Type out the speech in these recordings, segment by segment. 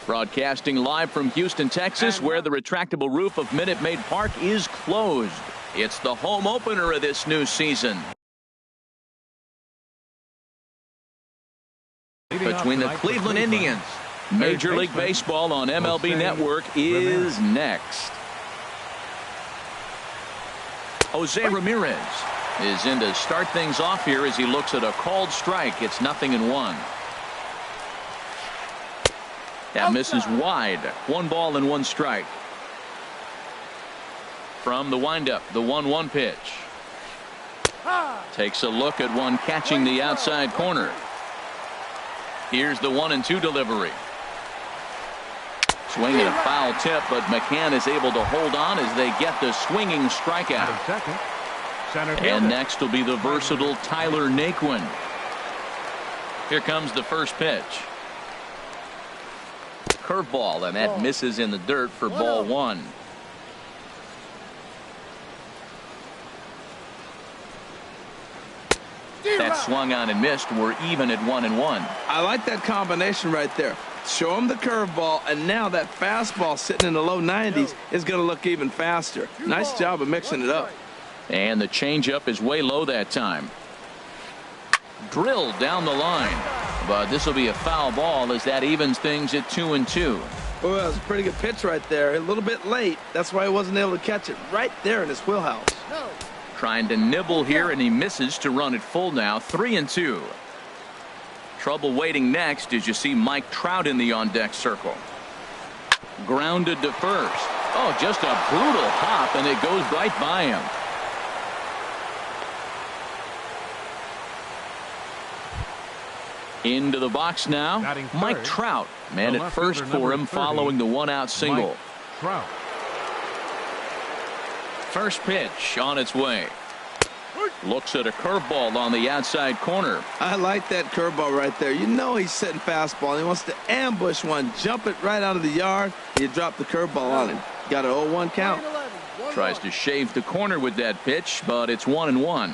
Broadcasting live from Houston, Texas, where the retractable roof of Minute Maid Park is closed. It's the home opener of this new season. Between the Cleveland Indians, Major League Baseball on MLB Network is next. Jose Ramirez is in to start things off here as he looks at a called strike. It's 0-1. That misses wide. 1 ball and 1 strike. From the windup, the 1-1 pitch. Takes a look at one catching the outside corner. Here's the 1-2 delivery. Swinging a foul tip, but McCann is able to hold on as they get the swinging strikeout. And next will be the versatile Tyler Naquin. Here comes the first pitch. Curveball, and that misses in the dirt for ball 1. That swung on and missed. We're even at 1-1. I like that combination right there. Show him the curveball, and now that fastball sitting in the low 90s is going to look even faster. Nice job of mixing it up. And the changeup is way low that time. Drilled down the line. But this will be a foul ball as that evens things at 2-2. Well, that was a pretty good pitch right there. A little bit late. That's why he wasn't able to catch it right there in his wheelhouse. Trying to nibble here, and he misses to run it full now. 3-2. Trouble waiting next as you see Mike Trout in the on-deck circle. Grounded to first. Oh, just a brutal hop, and it goes right by him. Into the box now. Mike Trout, man at first for him following the 1-out single. First pitch on its way. Looks at a curveball on the outside corner. I like that curveball right there. You know he's setting fastball, and he wants to ambush one, jump it right out of the yard, and you drop the curveball on him. Got an 0-1 count. Tries to shave the corner with that pitch, but it's 1-1.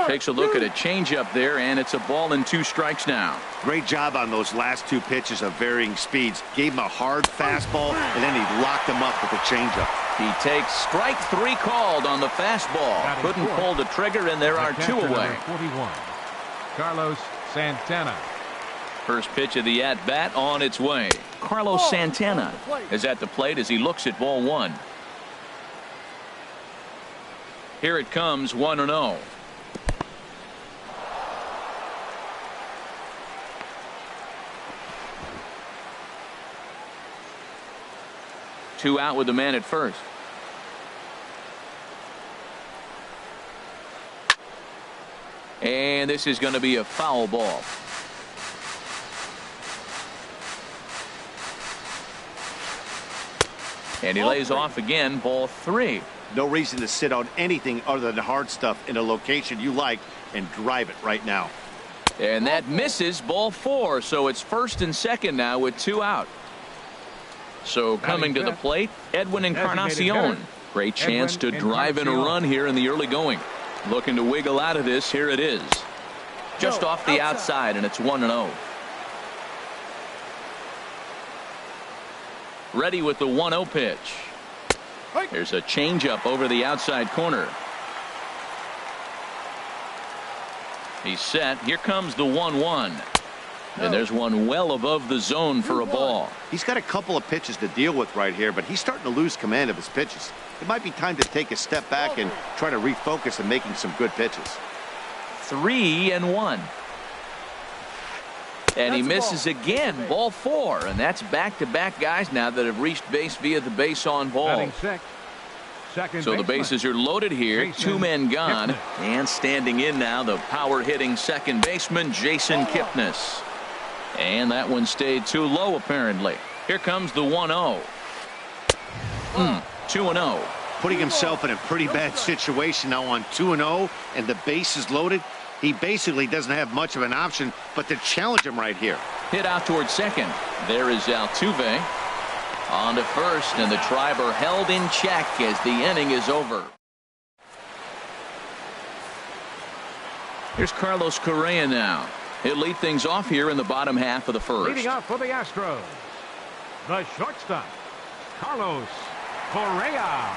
Takes a look at a changeup there, and it's a ball and 2 strikes now. Great job on those last 2 pitches of varying speeds. Gave him a hard fastball, and then he locked him up with a changeup. He takes strike 3 called on the fastball. Couldn't pull the trigger, and there are 2 away. 41. Carlos Santana. First pitch of the at-bat on its way. Carlos Santana is at the plate as he looks at ball 1. Here it comes, 1-0. Two out with the man at first. And this is going to be a foul ball. And he lays off again, ball 3. No reason to sit on anything other than hard stuff in a location you like and drive it right now. And that misses, ball 4. So it's first and second now with 2 out. So coming to the plate, Edwin Encarnacion. Great chance to drive in a run here in the early going. Looking to wiggle out of this. Here it is. Just off the outside, and it's 1-0. Ready with the 1-0 pitch. There's a changeup over the outside corner. He's set. Here comes the 1-1. And there's one well above the zone for a ball. He's got a couple of pitches to deal with right here, but he's starting to lose command of his pitches. It might be time to take a step back and try to refocus on making some good pitches. 3-1. And he misses again, ball 4. And that's back-to-back guys now that have reached base via the base on ball. So the bases are loaded here. 2 men gone. And standing in now, the power-hitting second baseman, Jason Kipnis. And that one stayed too low, apparently. Here comes the 1-0. 2-0. Putting himself in a pretty bad situation now on 2-0, and the base is loaded. He basically doesn't have much of an option but to challenge him right here. Hit out towards second. There is Altuve. On to first, and the Triber held in check as the inning is over. Here's Carlos Correa now. He'll lead things off here in the bottom half of the first. Leading off for the Astros, the shortstop, Carlos Correa.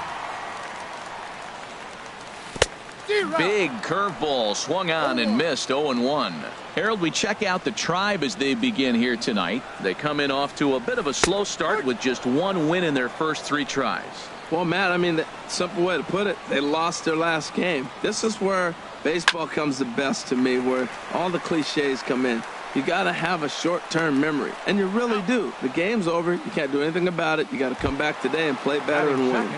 Big curveball swung on and missed. 0-1. Harold, we check out the Tribe as they begin here tonight. They come in off to a bit of a slow start with just one win in their first 3 tries. Well, Matt, I mean, the simple way to put it, they lost their last game. This is where baseball comes the best to me, where all the cliches come in. You got to have a short-term memory, and you really do. The game's over. You can't do anything about it. You got to come back today and play better and win.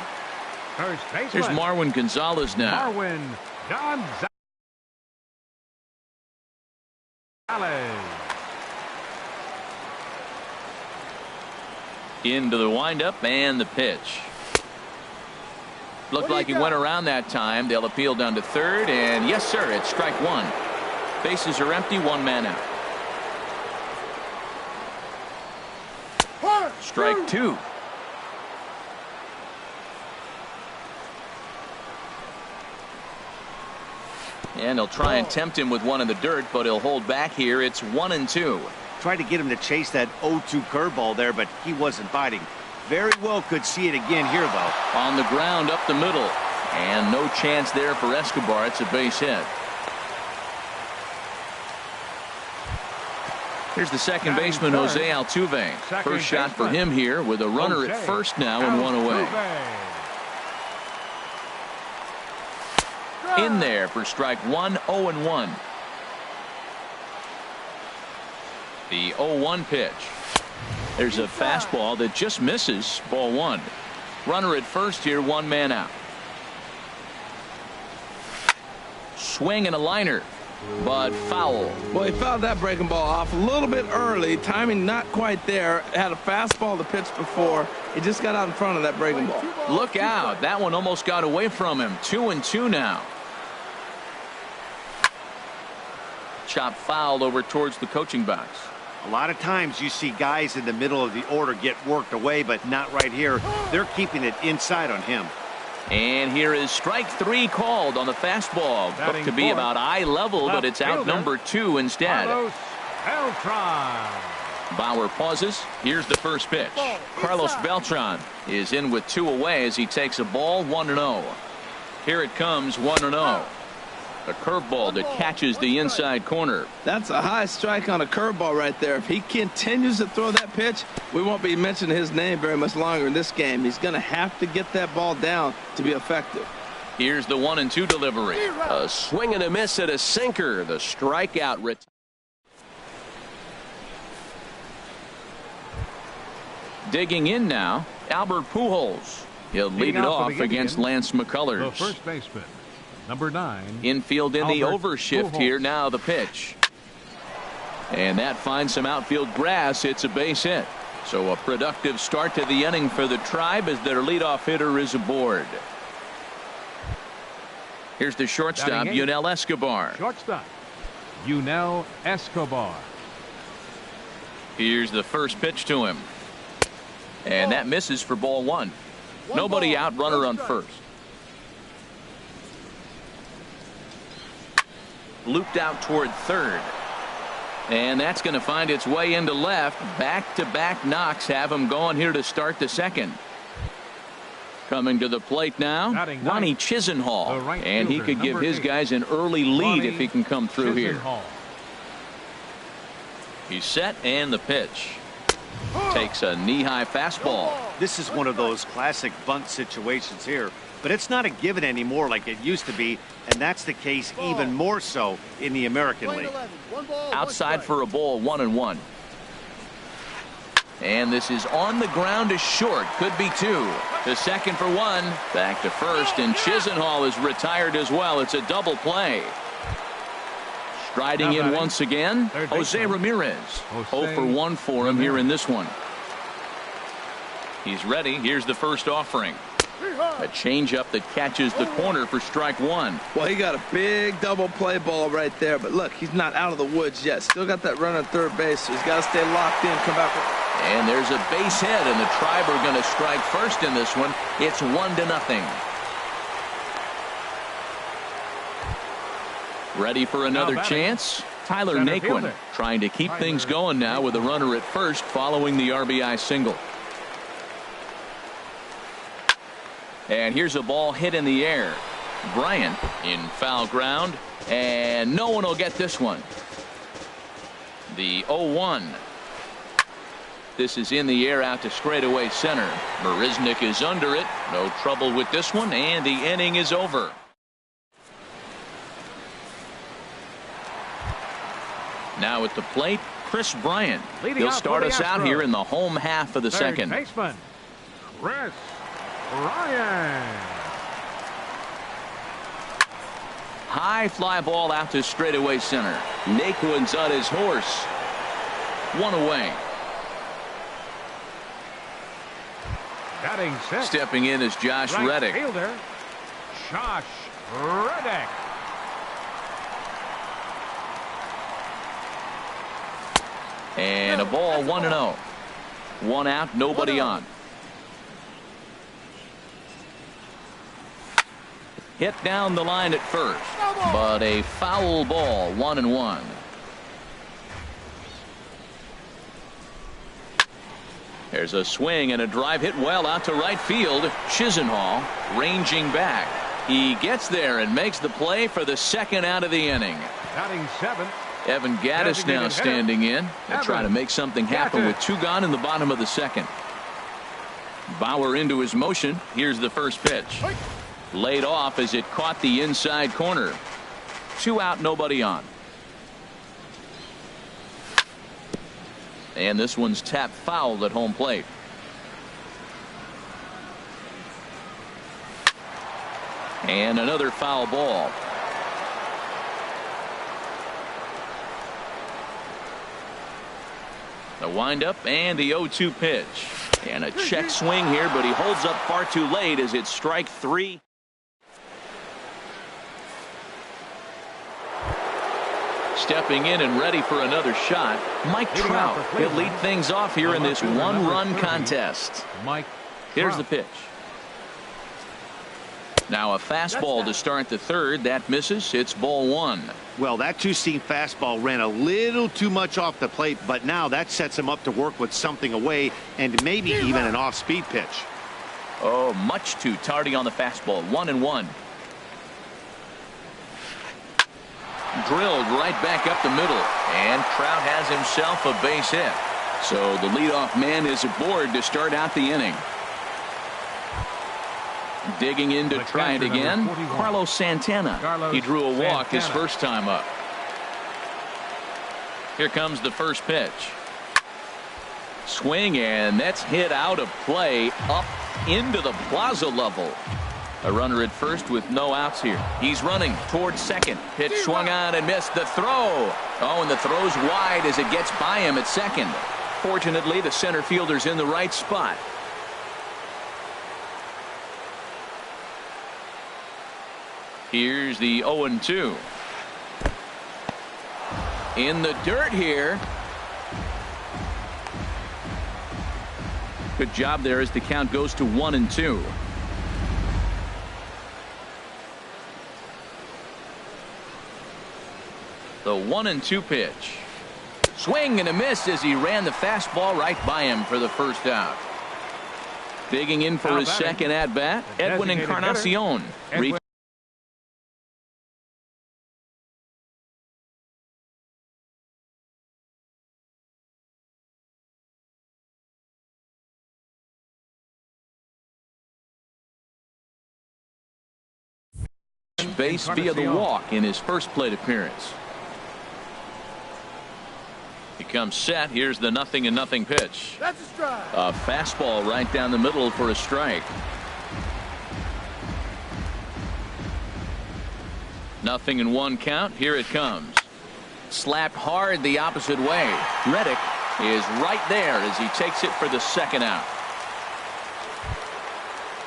First baseman. Here's Marwin Gonzalez now. Marwin Gonzalez. Into the windup and the pitch. Looked like he went around that time. They'll appeal down to third, and yes, sir, it's strike 1. Bases are empty, 1 man out. Strike 2. And he'll try and tempt him with one in the dirt, but he'll hold back here. It's 1-2. Tried to get him to chase that 0-2 curveball there, but he wasn't biting. Very well could see it again here, though. On the ground up the middle. And no chance there for Escobar. It's a base hit. Here's the second baseman, Jose Altuve. First shot for him here with a runner at first now and 1 away. In there for strike 1, 0-1. The 0-1 pitch. There's a fastball that just misses. Ball 1. Runner at first here, 1 man out. Swing and a liner, but foul. Well, he fouled that breaking ball off a little bit early. Timing not quite there. Had a fastball to pitch before. He just got out in front of that breaking ball. Look out. That one almost got away from him. 2-2 now. Chop fouled over towards the coaching box. A lot of times you see guys in the middle of the order get worked away, but not right here. They're keeping it inside on him. And here is strike 3 called on the fastball. Looked to be about eye level, but it's out number 2 instead. Bauer pauses. Here's the first pitch. Carlos Beltran is in with 2 away as he takes a ball. 1-0. Here it comes. 1-0. A curveball that catches the inside corner. That's a high strike on a curveball right there. If he continues to throw that pitch, we won't be mentioning his name very much longer in this game. He's going to have to get that ball down to be effective. Here's the 1-2 delivery. A swing and a miss at a sinker. The strikeout. Digging in now, Albert Pujols. He'll lead it off against Lance McCullers. The first baseman, number 9. Infield in the Albert overshift Pujols. here. Now the pitch. And that finds some outfield grass. It's a base hit. So a productive start to the inning for the Tribe as their leadoff hitter is aboard. Here's the shortstop, Yunel Escobar. Shortstop, Yunel Escobar. Here's the first pitch to him. And that misses for ball 1. Nobody out, runner on first. Looped out toward third. And that's going to find its way into left. Back-to-back knocks have him going here to start the second. Coming to the plate now, Ronnie Chisenhall. And he could give his guys an early lead if he can come through here. He's set, and the pitch. Takes a knee-high fastball. This is one of those classic bunt situations here, but it's not a given anymore like it used to be, and that's the case even more so in the American League. Outside for a ball, 1-1. And this is on the ground to short. Could be 2. To second for 1. Back to first, and Chisenhall is retired as well. It's a double play. Striding in once again, Jose Ramirez. 0 for 1 for him here in this one. He's ready. Here's the first offering. A changeup that catches the corner for strike 1. Well, he got a big double play ball right there, but look, he's not out of the woods yet. Still got that run on third base, so he's got to stay locked in, come back. And there's a base hit, and the Tribe are going to strike first in this one. It's 1-0. Ready for another chance? Tyler Center Naquin fielder. trying to keep Tyler things going now with a runner at first following the RBI single. And here's a ball hit in the air. Bryant in foul ground, and no one will get this one. The 0-1. This is in the air out to straightaway center. Marisnick is under it. No trouble with this one, and the inning is over. Now at the plate, Chris Bryant. He'll start us out here in the home half of the second. Baseman, Chris Bryant. High fly ball out to straightaway center. Naquin's on his horse. One away. Batting six. Stepping in is Josh Reddick. Fielder, Josh Reddick. And a ball, 1-0. One out, nobody on. Hit down the line at first, but a foul ball, 1-1. There's a swing and a drive hit well out to right field. Chisenhall ranging back. He gets there and makes the play for the second out of the inning. Batting seventh. Evan Gattis now standing in. They're trying to make something happen with two gone in the bottom of the second. Bauer into his motion. Here's the first pitch. Laid off as it caught the inside corner. Two out, nobody on. And this one's tapped foul at home plate. And another foul ball. The windup and the 0-2 pitch. And a check swing here, but he holds up far too late as it's strike three. Stepping in and ready for another shot, Mike Trout. He'll lead things off here in this one-run contest. Here's the pitch. Now a fastball to start the third. That misses. It's ball one. Well, that two-seam fastball ran a little too much off the plate, but now that sets him up to work with something away and maybe even an off-speed pitch. Oh, much too tardy on the fastball. 1-1. Drilled right back up the middle, and Trout has himself a base hit. So the leadoff man is aboard to start out the inning. Digging in to try it again, Carlos Santana. He drew a walk his first time up. Here comes the first pitch. Swing, and that's hit out of play up into the plaza level. A runner at first with no outs here. He's running towards second. Pitch swung on and missed. The throw. Oh, and the throw's wide as it gets by him at second. Fortunately, the center fielder's in the right spot. Here's the 0-2. In the dirt here. Good job there as the count goes to 1-2. The 1-2 pitch. Swing and a miss as he ran the fastball right by him for the first out. Digging in for his second at bat, Edwin Encarnacion. Base via the walk in his first plate appearance. He comes set. Here's the 0-0 pitch. That's a strike. A fastball right down the middle for a strike. 0-1 count. Here it comes. Slapped hard the opposite way. Reddick is right there as he takes it for the second out.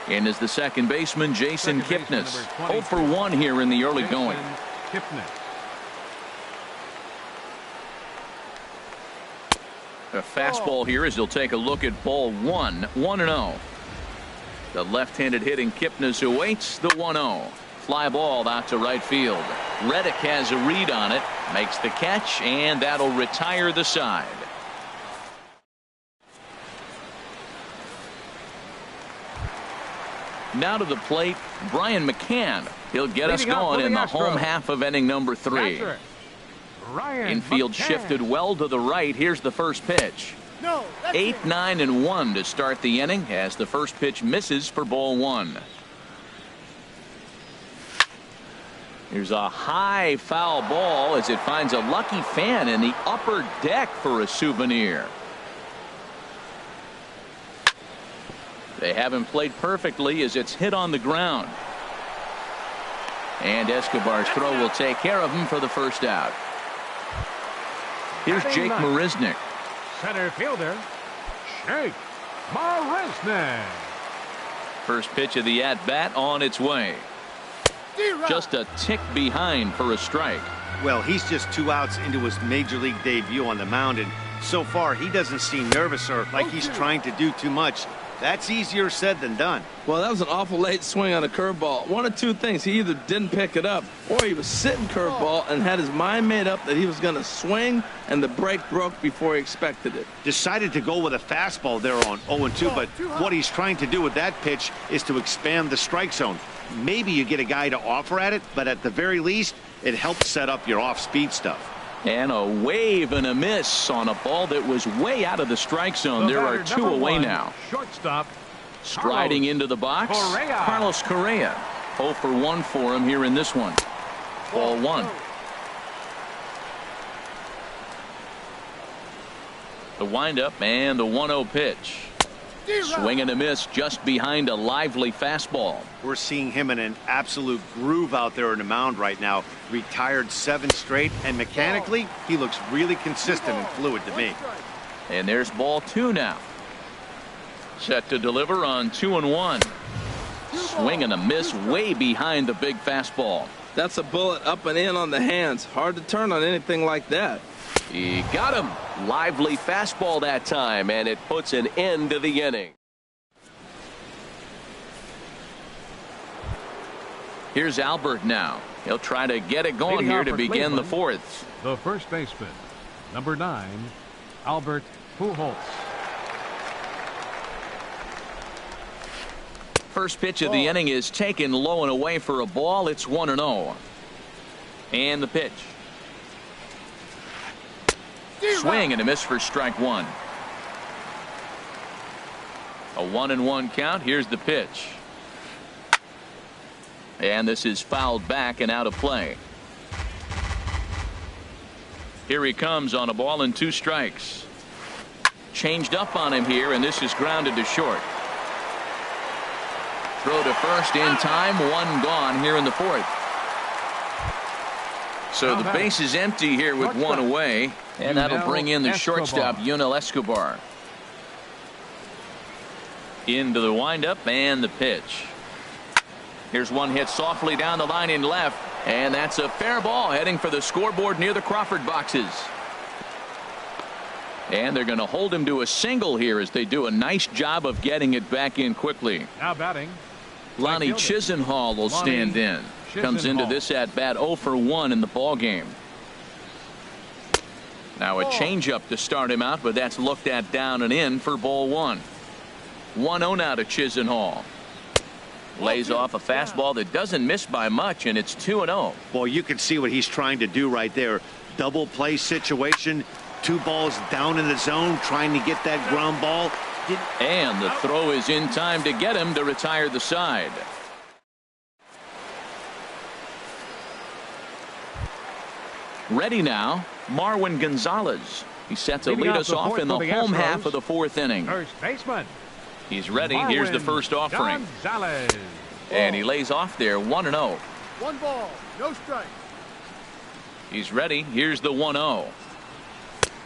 And is the second baseman, Jason Kipnis. 0 for 1 here in the early going. A fastball here as he'll take a look at ball one. 1-0. The left-handed hitting Kipnis awaits the 1-0. Fly ball out to right field. Reddick has a read on it. Makes the catch, and that'll retire the side. Now to the plate, Brian McCann. He'll get us going in the home half of inning number 3. Infield shifted well to the right. Here's the first pitch. 8, 9, and 1 to start the inning as the first pitch misses for ball 1. Here's a high foul ball as it finds a lucky fan in the upper deck for a souvenir. They haven't played perfectly as it's hit on the ground. And Escobar's throw will take care of him for the first out. Here's Jake Marisnick. Center fielder, Jake Marisnick. First pitch of the at-bat on its way. Just a tick behind for a strike. Well, he's just 2 outs into his major league debut on the mound, and so far he doesn't seem nervous or like he's trying to do too much. That's easier said than done. Well, that was an awful late swing on a curveball. One of two things. He either didn't pick it up or he was sitting curveball and had his mind made up that he was going to swing, and the break broke before he expected it. Decided to go with a fastball there on 0-2, but what he's trying to do with that pitch is to expand the strike zone. Maybe you get a guy to offer at it, but at the very least, it helps set up your off-speed stuff. And a wave and a miss on a ball that was way out of the strike zone. There are 2 away now. Shortstop. Striding into the box, Carlos Correa. 0 for 1 for him here in this one. Ball 1. The windup and the 1-0 pitch. Swing and a miss just behind a lively fastball. We're seeing him in an absolute groove out there in the mound right now. Retired 7 straight, and mechanically, he looks really consistent and fluid to me. And there's ball 2 now. Set to deliver on 2-1. Swing and a miss way behind the big fastball. That's a bullet up and in on the hands. Hard to turn on anything like that. He got him. Lively fastball that time, and it puts an end to the inning. Here's Albert now. He'll try to get it going here to begin the 4th. The first baseman, number 9, Albert Pujols. First pitch of the inning is taken low and away for a ball. It's 1-0. And the pitch. Swing and a miss for strike 1. A 1-1 count. Here's the pitch. And this is fouled back and out of play. Here he comes on a ball and 2 strikes. Changed up on him here, and this is grounded to short. Throw to first in time. 1 gone here in the 4th. So the base is empty here with 1 away, and that'll bring in the shortstop, Yunel Escobar. Into the windup and the pitch. Here's one hit softly down the line in left, and that's a fair ball heading for the scoreboard near the Crawford boxes. And they're going to hold him to a single here as they do a nice job of getting it back in quickly. Now batting, Lonnie Chisenhall will stand in. Comes into this at bat 0 for 1 in the ball game. Now a changeup to start him out, but that's looked at down and in for ball 1. 1-0 now to Chisenhall. Lays off a fastball that doesn't miss by much, and it's 2-0. Boy, you can see what he's trying to do right there. Double play situation. 2 balls down in the zone, trying to get that ground ball. And the throw is in time to get him to retire the side. Ready now, Marwin Gonzalez. He's set to lead us off in the home half of the 4th inning. First baseman. He's ready. Here's the first offering. Gonzalez. And he lays off there 1-0. 1 ball, no strike. He's ready. Here's the 1-0.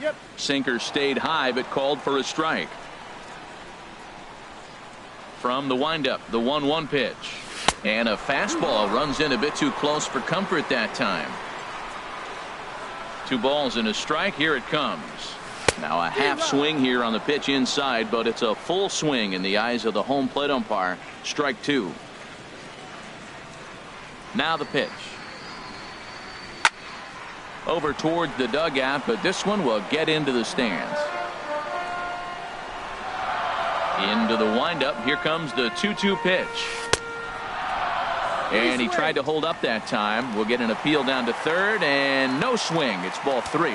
Yep. Sinker stayed high but called for a strike. From the windup, the 1-1 pitch. And a fastball runs in a bit too close for comfort that time. 2 balls and a strike. Here it comes. Now a half swing here on the pitch inside, but it's a full swing in the eyes of the home plate umpire. Strike 2. Now the pitch. over towards the dugout, but this one will get into the stands. Into the windup. Here comes the 2-2 pitch. And he tried to hold up that time. We'll get an appeal down to third, and no swing. It's ball 3.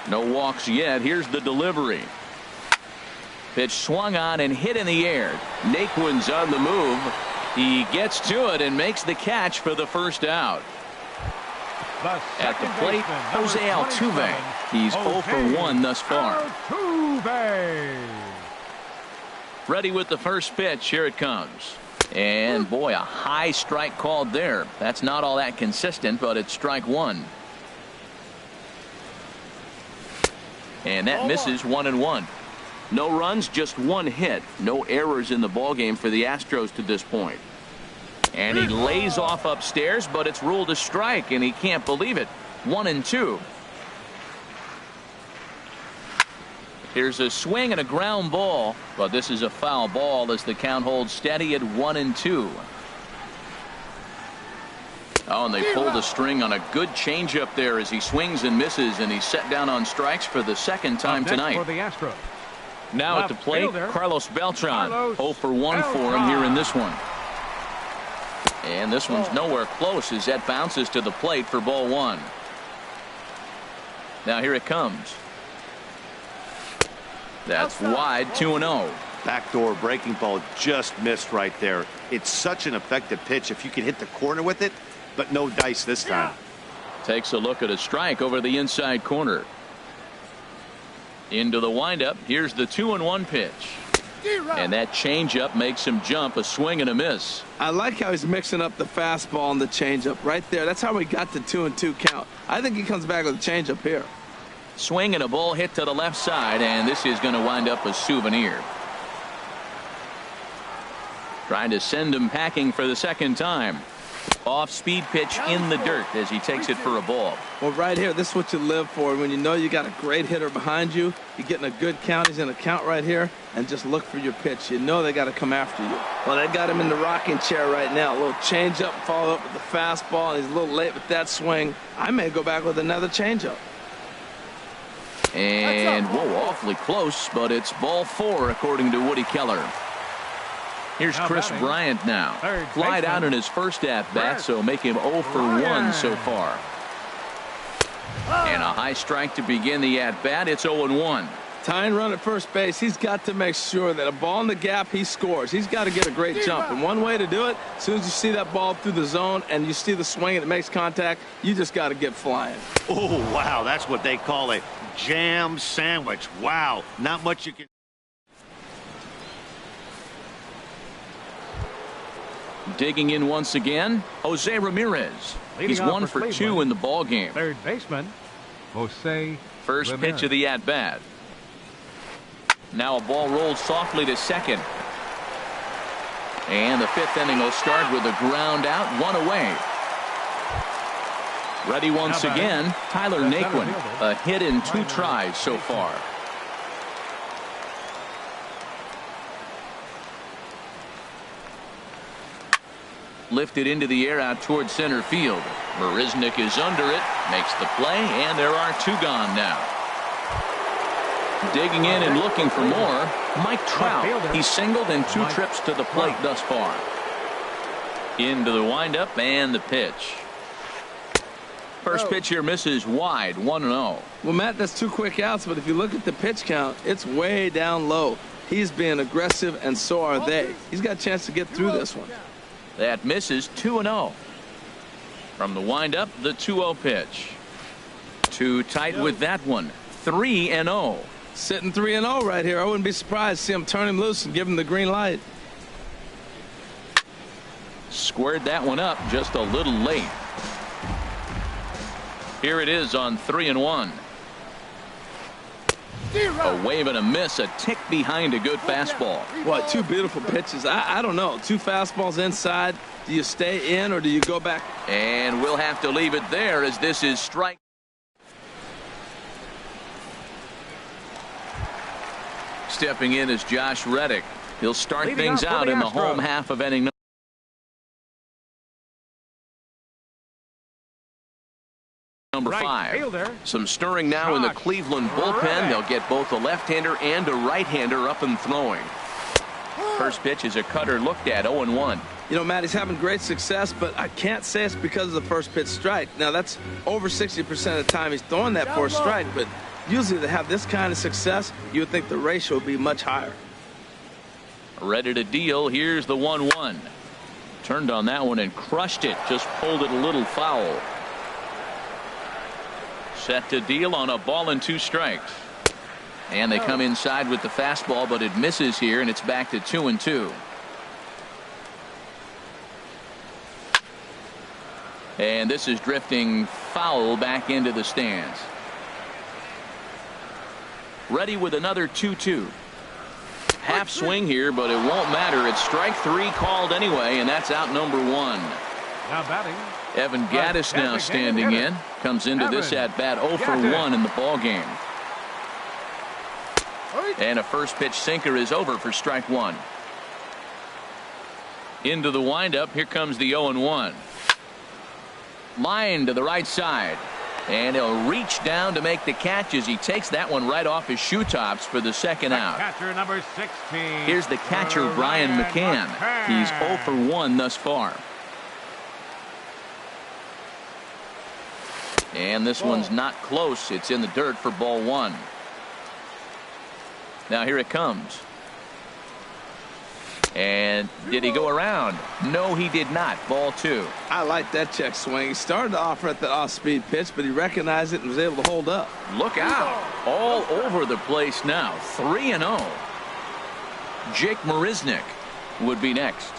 No walks yet. Here's the delivery. Pitch swung on and hit in the air. Naquin's on the move. He gets to it and makes the catch for the first out. At the plate, Jose Altuve. He's 0 for 1 thus far. Ready with the first pitch. Here it comes. And boy, a high strike called there. That's not all that consistent, but it's strike 1. And that misses 1-1. No runs, just 1 hit. No errors in the ballgame for the Astros to this point. And he lays off upstairs, but it's ruled a strike, and he can't believe it. 1-2. Here's a swing and a ground ball, but this is a foul ball as the count holds steady at 1-2. Oh, and they pulled a string on a good changeup there as he swings and misses, and he's set down on strikes for the second time tonight. For the Astros. Now at the plate, Carlos Beltran. 0 for 1 for him here in this one. And this one's nowhere close as that bounces to the plate for ball 1. Now here it comes. That's wide, 2-0. Backdoor breaking ball just missed right there. It's such an effective pitch if you can hit the corner with it, but no dice this time. Takes a look at a strike over the inside corner. Into the windup. Here's the 2-1 pitch. And that changeup makes him jump. A swing and a miss. I like how he's mixing up the fastball and the changeup right there. That's how we got the 2-2 count. I think he comes back with a changeup here. Swing and a ball hit to the left side, and this is going to wind up a souvenir. Trying to send him packing for the second time. Off-speed pitch in the dirt as he takes it for a ball. Well, right here, this is what you live for. When you know you got a great hitter behind you, you're getting a good count. He's in a count right here, and just look for your pitch. You know they got to come after you. Well, they got him in the rocking chair right now. A little changeup, follow up with the fastball, and he's a little late with that swing. I may go back with another changeup. And, whoa, awfully close, but it's ball 4 according to Woody Keller. Here's Chris Bryant now. Flied out in his first at-bat, so make him 0 for 1 so far. And a high strike to begin the at-bat. It's 0-1. Tying run at first base. He's got to make sure that a ball in the gap, he scores. He's got to get a great jump. And one way to do it, as soon as you see that ball through the zone and you see the swing and it makes contact, you just got to get flying. Oh, wow. That's what they call a jam sandwich. Wow. Not much you can. Digging in once again, Jose Ramirez. He's 1 for 2 in the ball game. Third baseman, Jose First Ramirez. pitch of the at-bat. Now a ball rolled softly to second. And the 5th inning will start with a ground out, 1 away. Ready once again, Tyler Naquin. A hit in 2 tries so far. Lifted into the air out towards center field. Marisnik is under it, makes the play, and there are 2 gone now. Digging in and looking for more, Mike Trout. He's singled in 2 trips to the plate thus far. Into the windup and the pitch. First pitch here misses wide, 1-0. Well, Matt, that's 2 quick outs, but if you look at the pitch count, it's way down low. He's being aggressive, and so are they. He's got a chance to get through this one. That misses, 2-0. From the windup, the 2-0 pitch. Too tight with that one. 3-0. Sitting 3-0 right here. I wouldn't be surprised to see him turn him loose and give him the green light. Squared that one up just a little late. Here it is on 3-1. A wave and a miss, a tick behind a good fastball. What, 2 beautiful pitches. I don't know. 2 fastballs inside. Do you stay in or do you go back? And we'll have to leave it there as this is strike. Stepping in is Josh Reddick. He'll start things out in the home half of inning number 5. Some stirring now in the Cleveland bullpen. They'll get both a left-hander and a right-hander up and throwing. First pitch is a cutter looked at, 0-1. You know, Matt, he's having great success, but I can't say it's because of the first pitch strike. Now, that's over 60% of the time he's throwing that for a strike, but usually to have this kind of success, you would think the ratio would be much higher. Ready to deal. Here's the 1-1. Turned on that one and crushed it. Just pulled it a little foul. Set to deal on a ball and 2 strikes. And they come inside with the fastball, but it misses here, and it's back to 2-2. And this is drifting foul back into the stands. Ready with another 2-2. Half swing here, but it won't matter. It's strike 3 called anyway, and that's out number 1. Now batting. Evan Gattis now standing in. Comes into this at bat 0 for 1 in the ball game. And a first pitch sinker is over for strike 1. Into the windup. Here comes the 0-1. Line to the right side. And he'll reach down to make the catch as he takes that one right off his shoe tops for the second out. Catcher number 16. Here's the catcher, Brian McCann. He's 0 for 1 thus far. And this one's not close. It's in the dirt for ball 1. Now here it comes. And did he go around? No, he did not. Ball 2. I like that check swing. He started off at the off-speed pitch, but he recognized it and was able to hold up. Look out. All over the place now. 3-0. Jake Marisnick would be next.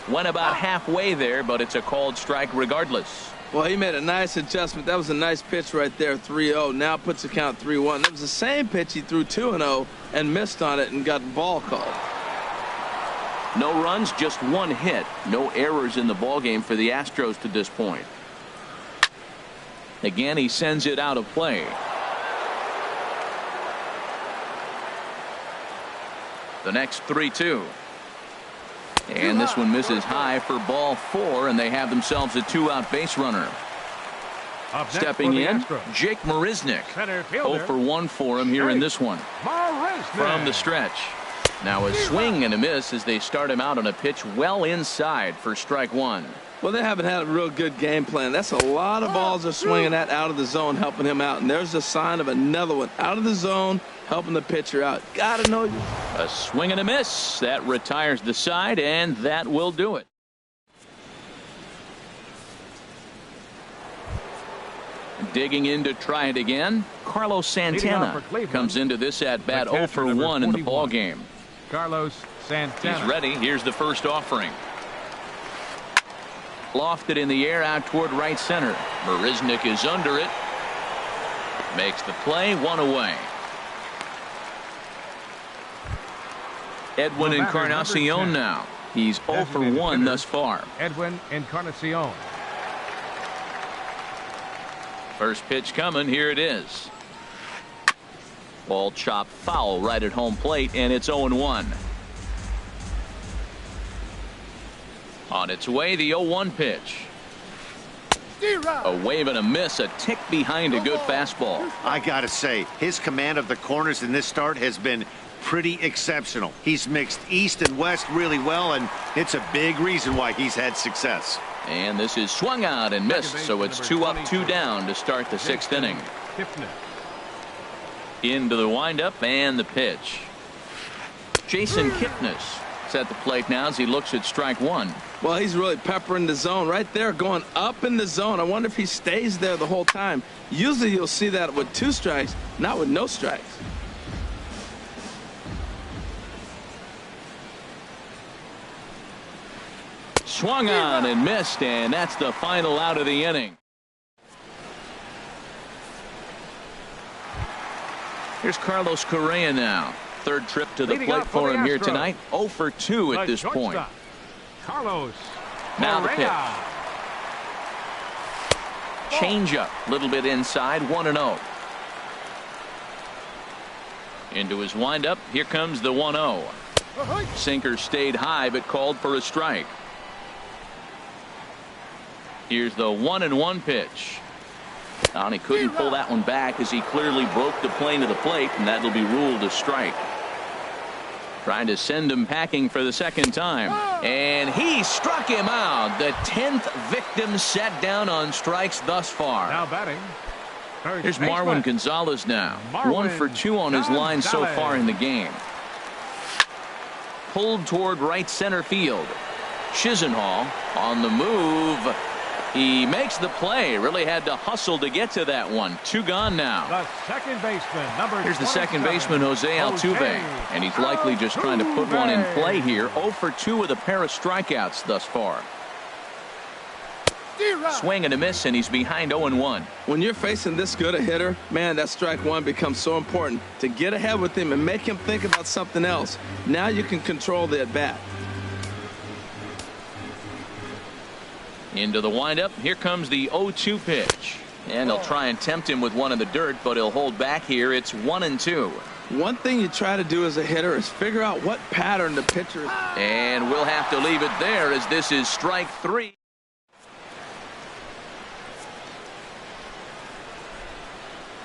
Went about halfway there, but it's a called strike regardless. Well, he made a nice adjustment. That was a nice pitch right there, 3-0. Now puts the count 3-1. That was the same pitch he threw 2-0 and missed on it and got the ball called. No runs, just 1 hit. No errors in the ballgame for the Astros to this point. Again, he sends it out of play. The next 3-2. And this one misses high for ball 4, and they have themselves a 2-out base runner. Stepping in, Jake Marisnick. 0 for 1 for him here in this one. From the stretch. Now a swing and a miss as they start him out on a pitch well inside for strike 1. Well, they haven't had a real good game plan. That's a lot of balls they're swinging at out of the zone, helping him out. And there's a sign of another one out of the zone, helping the pitcher out. Gotta know you. A swing and a miss. That retires the side, and that will do it. Digging in to try it again. Carlos Santana comes into this at bat 0 for 1 in the ball game. Carlos Santana. He's ready. Here's the first offering. Lofted in the air out toward right center. Marisnick is under it. Makes the play, 1 away. Edwin Encarnacion now. He's 0 for 1 thus far. Edwin Encarnacion. First pitch coming. Here it is. Ball chopped foul right at home plate, and it's 0-1. On its way, the 0-1 pitch. A wave and a miss, a tick behind a good fastball. I gotta say, his command of the corners in this start has been pretty exceptional. He's mixed east and west really well, and it's a big reason why he's had success. And this is swung out and missed, so it's 2 up, 2 down to start the 6th inning. Into the windup and the pitch. Jason Kipnis is at the plate now as he looks at strike 1. Well, he's really peppering the zone right there, going up in the zone. I wonder if he stays there the whole time. Usually you'll see that with 2 strikes, not with no strikes. Swung on and missed, and that's the final out of the inning. Here's Carlos Correa now. 3rd trip to the plate for him here tonight. 0 for 2 at this point. Carlos. Now the pitch. Change up, a little bit inside, 1-0. Into his windup, here comes the 1-0. Sinker stayed high but called for a strike. Here's the 1-1 pitch. And he couldn't pull that one back as he clearly broke the plane to the plate, and that'll be ruled a strike. Trying to send him packing for the second time. And he struck him out. The 10th victim set down on strikes thus far. Now batting. Here's Marwin Gonzalez now. 1 for 2 on his line so far in the game. Pulled toward right center field. Chisenhall on the move. He makes the play. Really had to hustle to get to that one. 2 gone now. The second baseman, number Here's the second baseman, Jose Altuve. And he's likely just trying to put one in play here. 0 for 2 with a pair of strikeouts thus far. Swing and a miss, and he's behind 0-1. When you're facing this good a hitter, man, that strike one becomes so important. To get ahead with him and make him think about something else. Now you can control the at-bat. Into the windup. Here comes the 0-2 pitch. And they'll try and tempt him with one in the dirt, but he'll hold back here. It's 1-2. One thing you try to do as a hitter is figure out what pattern the pitcher is. And we'll have to leave it there as this is strike 3.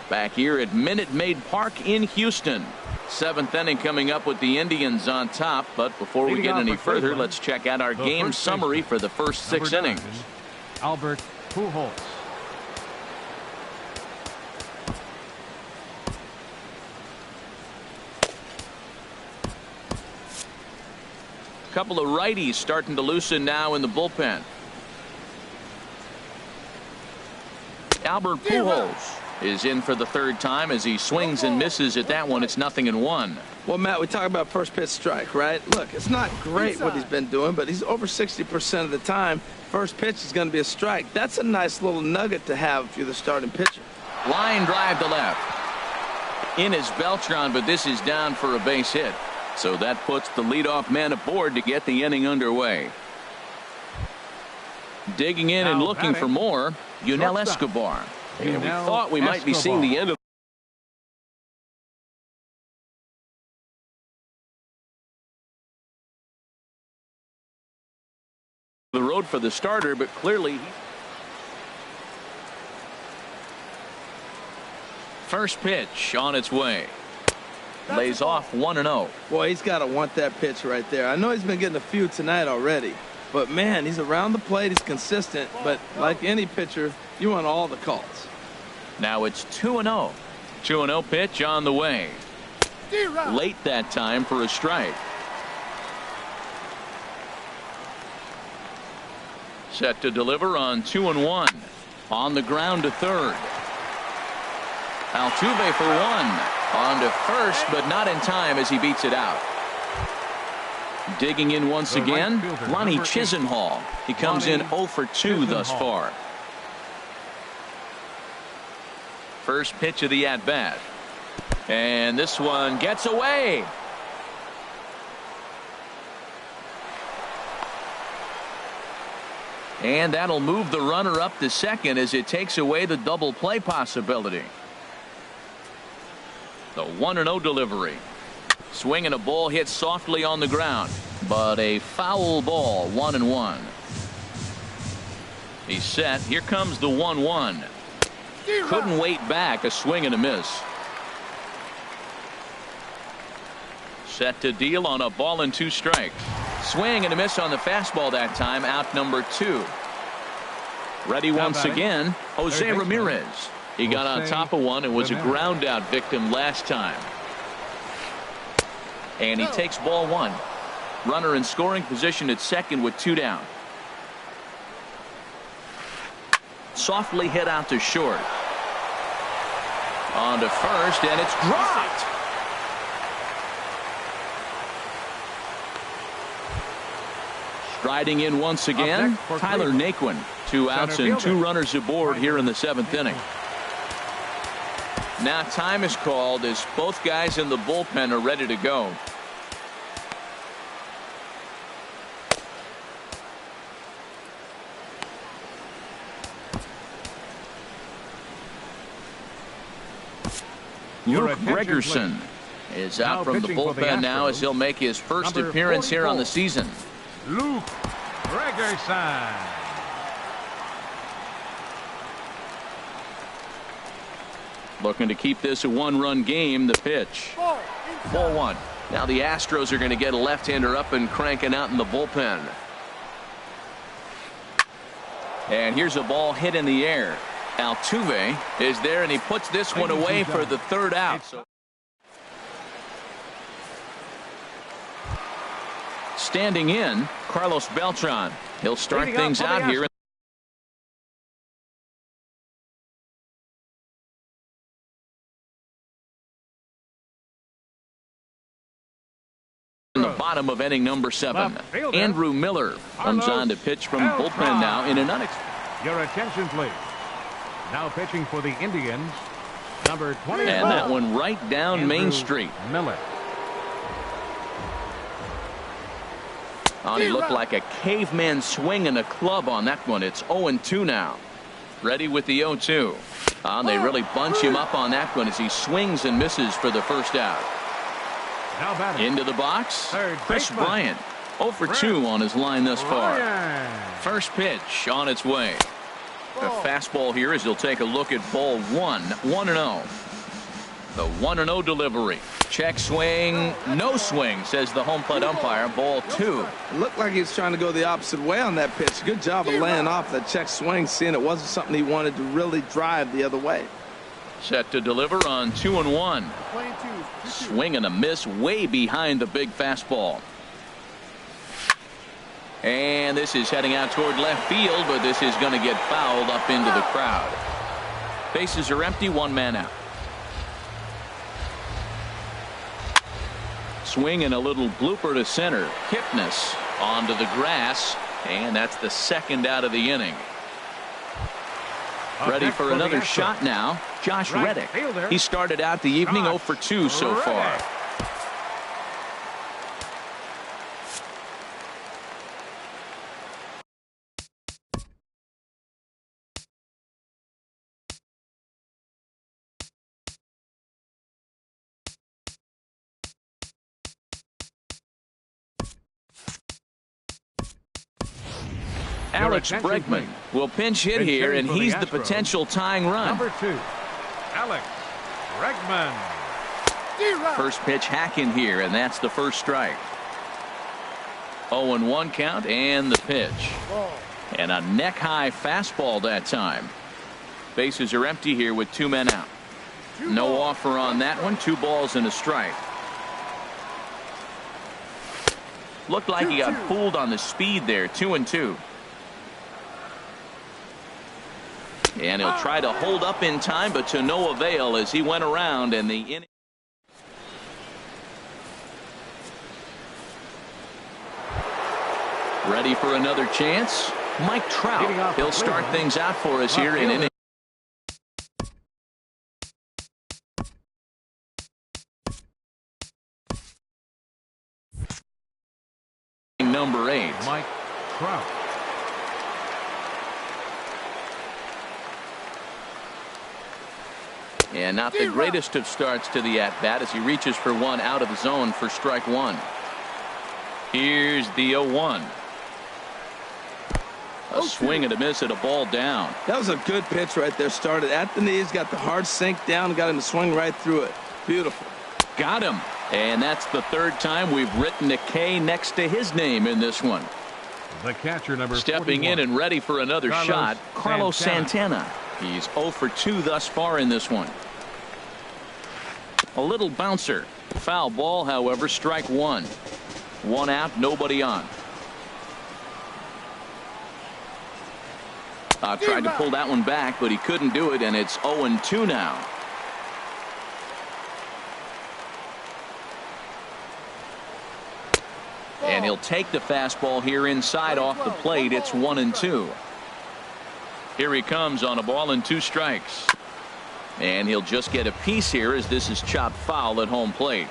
Back here at Minute Maid Park in Houston. 7th inning coming up with the Indians on top. But before we get any further, let's check out our game summary for the first 6 innings. Albert Pujols. A couple of righties starting to loosen now in the bullpen. Albert Pujols is in for the 3rd time as he swings and misses at that one. It's 0-1. Well, Matt, we talk about first pitch strike, right? Look, it's not great what he's been doing, but he's over 60% of the time. First pitch is going to be a strike. That's a nice little nugget to have if you're the starting pitcher. Line drive to left. In is Beltran, but this is down for a base hit. So that puts the leadoff man aboard to get the inning underway. Digging in and looking for more, Yunel Escobar. And we thought we might be seeing the end of the road for the starter, but clearly first pitch on its way. Lays off 1-0. Boy, he's got to want that pitch right there. I know he's been getting a few tonight already, but man, he's around the plate. He's consistent, but like any pitcher, you want all the calls. Now it's 2-0. 2-0 pitch on the way. Late that time for a strike. Set to deliver on 2-1. On the ground to third. Altuve for 1. On to first, but not in time as he beats it out. Digging in once again, Lonnie Chisenhall. He comes in 0 for 2 thus far. First pitch of the at-bat. And this one gets away. And that'll move the runner up to second as it takes away the double play possibility. The 1-0 delivery. Swing and a ball hit softly on the ground, but a foul ball. 1-1. He's set. Here comes the 1-1. Couldn't wait back. A swing and a miss. Set to deal on a ball and 2 strikes. Swing and a miss on the fastball that time. Out number 2. Ready once again, Jose Ramirez. He got on top of one and was a ground out victim last time. And he takes ball 1. Runner in scoring position at second with 2 down. Softly hit out to short. On to first, and it's dropped. Striding in once again, Tyler Naquin. 2 outs and 2 runners aboard here in the 7th inning. Now time is called as both guys in the bullpen are ready to go. Luke Gregerson is out from the bullpen now as he'll make his first appearance here on the season. Luke Gregerson. Looking to keep this a one-run game. The pitch. Ball one. Now the Astros are going to get a left-hander up and cranking out in the bullpen. And here's a ball hit in the air. Altuve is there, and he puts this one away for the third out. Standing in, Carlos Beltran. He'll start things out here. In the bottom of inning number 7. Andrew Miller comes on to pitch from bullpen now in an unexpected. Your attention, please. Now pitching for the Indians, number 20. And that one right down Andrew Main Street. Miller. Oh, he looked like a caveman swinging a club on that one. It's 0-2 now. Ready with the 0-2. They really bunch him up on that one as he swings and misses for the first out. Into the box, Chris Bryant. 0 for 2 on his line thus far. First pitch on its way. A fastball here as he'll take a look at ball 1. 1-0. The 1-0 delivery. Check swing. No swing, says the home plate umpire. Ball 2. It looked like he was trying to go the opposite way on that pitch. Good job of laying off that check swing, seeing it wasn't something he wanted to really drive the other way. Set to deliver on 2-1. Swing and a miss way behind the big fastball. And this is heading out toward left field, but this is going to get fouled up into the crowd. Bases are empty, 1 man out. Swing and a little blooper to center. Kipnis onto the grass, and that's the second out of the inning. Ready for another shot now. Josh Reddick. He started out the evening 0 for 2 so far. Alex Bregman will pinch hit here, and he's the potential tying run. Number 2, Alex Bregman. First pitch hacking here, and that's the first strike. 0-1 count, and the pitch. And a neck-high fastball that time. Bases are empty here with 2 men out. No offer on that one. 2 balls and a strike. Looked like he got fooled on the speed there. 2-2. And he'll try to hold up in time, but to no avail as he went around, and the inning. Ready for another chance. Mike Trout. He'll start things out for us here in inning number 8. Mike Trout. And not the greatest of starts to the at-bat as he reaches for one out of the zone for strike 1. Here's the 0-1. A swing and a miss at a ball down. That was a good pitch right there. Started at the knees, got the hard sink down, got him to swing right through it. Beautiful. Got him. And that's the 3rd time we've written a K next to his name in this one. The catcher, number Stepping 41. in and ready for another shot, Carlos Santana. He's 0 for 2 thus far in this one. A little bouncer. Foul ball, however, strike 1. 1 out, nobody on. Tried to pull that one back, but he couldn't do it, and it's 0-2 now. And he'll take the fastball here inside off the plate. It's 1-2. Here he comes on a ball and 2 strikes. And he'll just get a piece here as this is chopped foul at home plate.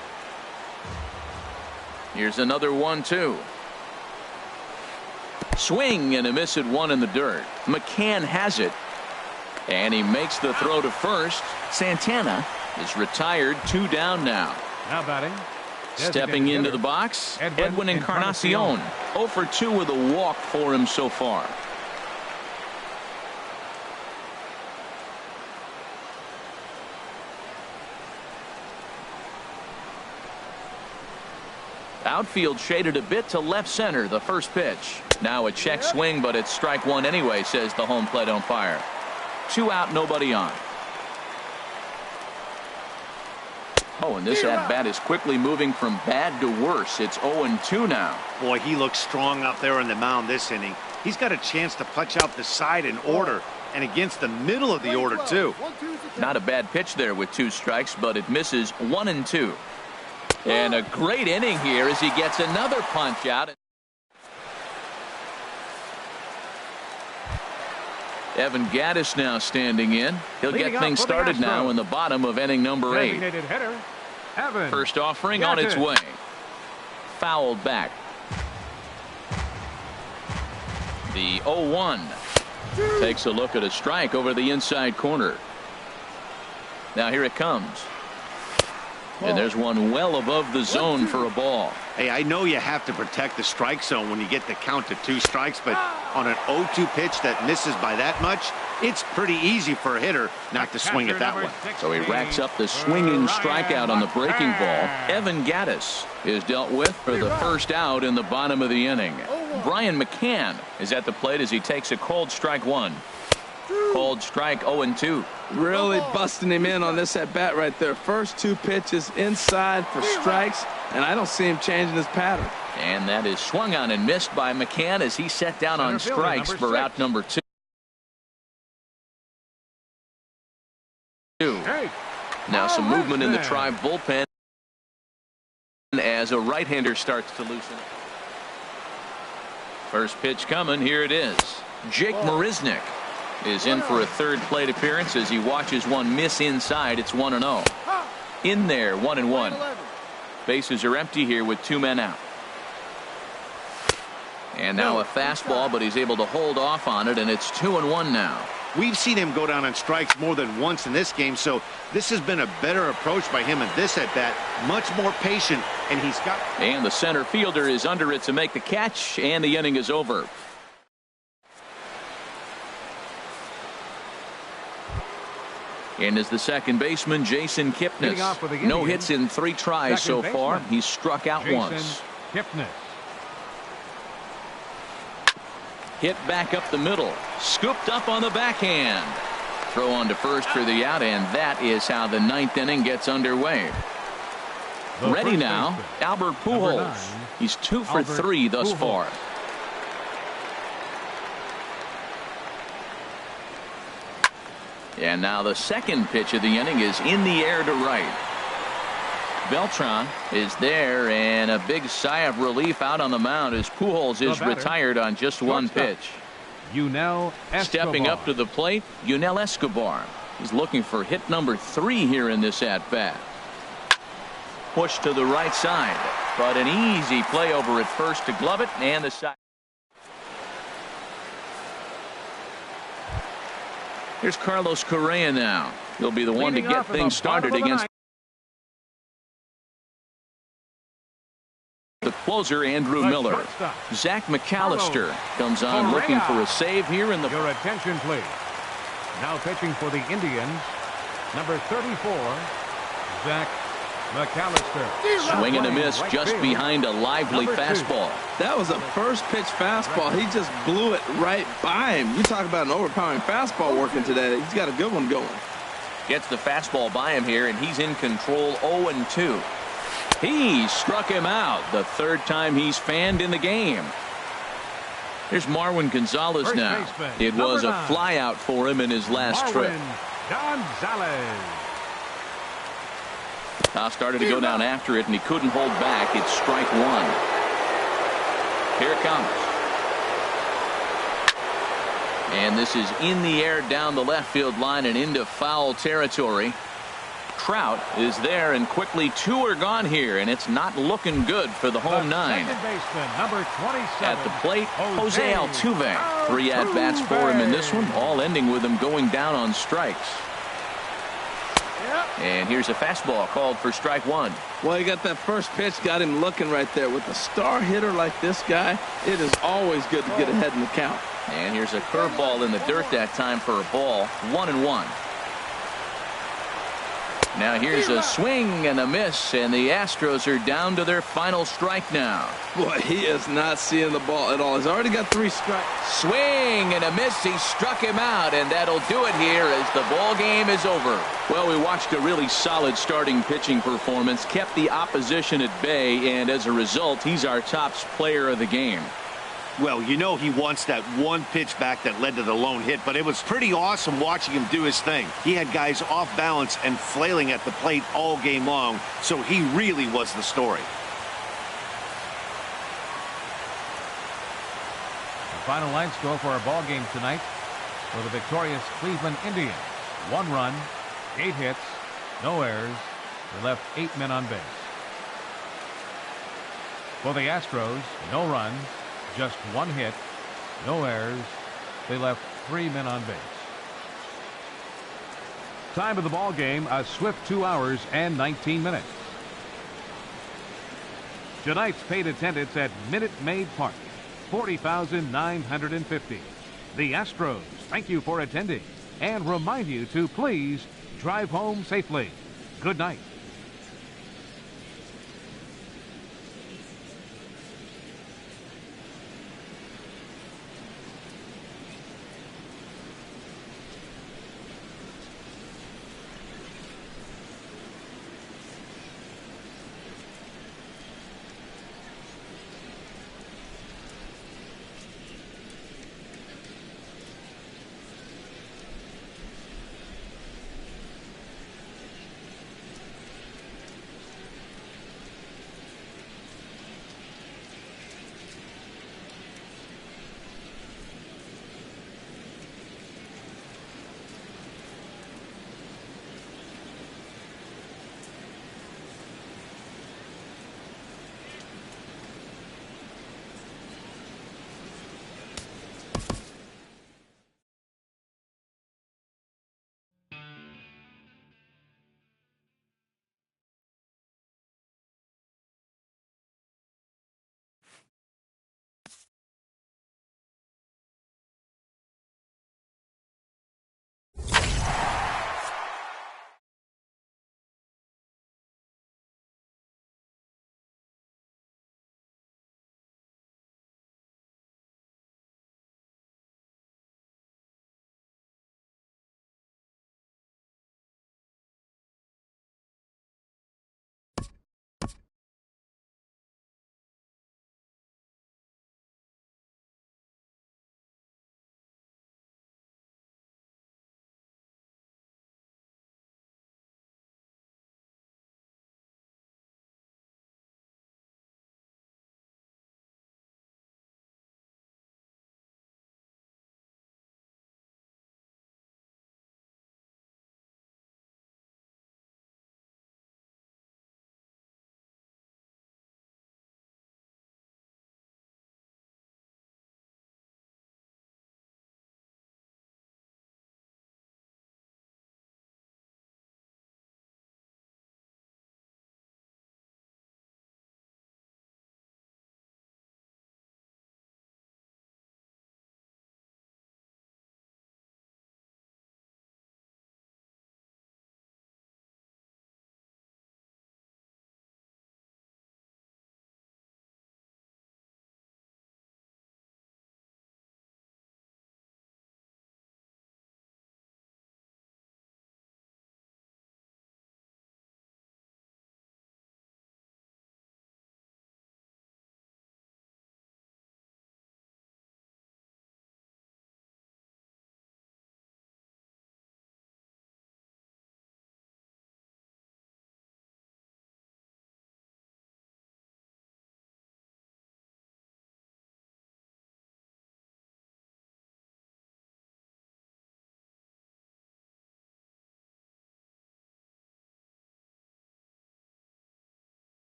Here's another 1-2. Swing and a miss at 1 in the dirt. McCann has it. And he makes the throw to first. Santana is retired. 2 down now. Now batting. Stepping into the box, Edwin Encarnacion. 0 for 2 with a walk for him so far. outfield shaded a bit to left center. The first pitch. Now a check swing, but it's strike one anyway, says the home plate umpire. 2 out, nobody on. Oh, and this at-bat is quickly moving from bad to worse. It's 0-2 now. Boy, he looks strong up there on the mound this inning. He's got a chance to punch out the side in order, and against the middle of the order, too. Not a bad pitch there with 2 strikes, but it misses 1-2. And a great inning here as he gets another punch out. Evan Gattis now standing in. He'll get things started now in the bottom of inning number 8. Hitter, Evan First offering Gattis. On its way. Fouled back. The 0-1 takes a look at a strike over the inside corner. Now here it comes. And there's one well above the zone for a ball. Hey, I know you have to protect the strike zone when you get the count to 2 strikes, but on an 0-2 pitch that misses by that much, it's pretty easy for a hitter not to swing it that way. So he racks up the swinging strikeout on the breaking ball. Evan Gattis is dealt with for the first out in the bottom of the inning. Brian McCann is at the plate as he takes a cold strike 1. Cold strike 0-2. Really busting him in on this at bat right there. First 2 pitches inside for strikes, and I don't see him changing his pattern. And that is swung on and missed by McCann as he set down on strikes for out number 2. Now some movement in the Tribe bullpen as a right-hander starts to loosen up. First pitch coming. Here it is. Jake Marisnick is in for a third plate appearance as he watches one miss inside. It's 1-0. In there, 1-1. Bases are empty here with 2 men out. And now a fastball, but he's able to hold off on it, and it's 2-1 now. We've seen him go down on strikes more than once in this game, so this has been a better approach by him at this at bat. Much more patient, and he's got. And the center fielder is under it to make the catch, and the inning is over. And is the second baseman, Jason Kipnis. No hits in 3 tries so far. He's struck out once. Kipnis. Hit back up the middle. Scooped up on the backhand. Throw on to first for the out, and that is how the 9th inning gets underway. Ready now, Albert Pujols. He's 2 for 3 thus far. And now the second pitch of the inning is in the air to right. Beltran is there, and a big sigh of relief out on the mound as Pujols is retired on just 1 pitch. Stepping up to the plate, Yunel Escobar. He's looking for hit number 3 here in this at-bat. Push to the right side, but an easy play over at first to glove it, and the side. Here's Carlos Correa now. He'll be the one to get things started against the closer, Andrew Miller. Zach McAllister comes on looking for a save here in the. Your attention, please. Now pitching for the Indians, number 34, Zach McAllister. Swing and a miss just behind a lively fastball. That was a first pitch fastball. He just blew it right by him. You talk about an overpowering fastball working today. He's got a good one going. Gets the fastball by him here, and he's in control. 0-2. He struck him out the 3rd time he's fanned in the game. Here's Marwin Gonzalez now. It was a flyout for him in his last trip. Gonzalez. Started to go down after it, and he couldn't hold back. It's strike 1. Here it comes. And this is in the air down the left field line and into foul territory. Trout is there, and quickly 2 are gone here, and it's not looking good for the home 9. Number 27, at the plate, Jose Altuve. 3 at-bats for him in this one, all ending with him going down on strikes. And here's a fastball called for strike 1. Well, he got that first pitch, got him looking right there. With a star hitter like this guy, it is always good to get ahead in the count. And here's a curveball in the dirt that time for a ball. 1-1. Now here's a swing and a miss, and the Astros are down to their final strike now. Boy, he is not seeing the ball at all. He's already got 3 strikes. Swing and a miss. He struck him out, and that'll do it here as the ball game is over. Well, we watched a really solid starting pitching performance, kept the opposition at bay, and as a result, he's our top player of the game. Well, you know he wants that one pitch back that led to the lone hit, but it was pretty awesome watching him do his thing. He had guys off balance and flailing at the plate all game long, so he really was the story. The final line score for our ball game tonight for the victorious Cleveland Indians: 1 run, 8 hits, no errors. They left 8 men on base. For the Astros, no runs, just 1 hit, no errors. They left 3 men on base. Time of the ball game, a swift 2 hours and 19 minutes. Tonight's paid attendance at Minute Maid Park, 40,950. The Astros thank you for attending and remind you to please drive home safely. Good night.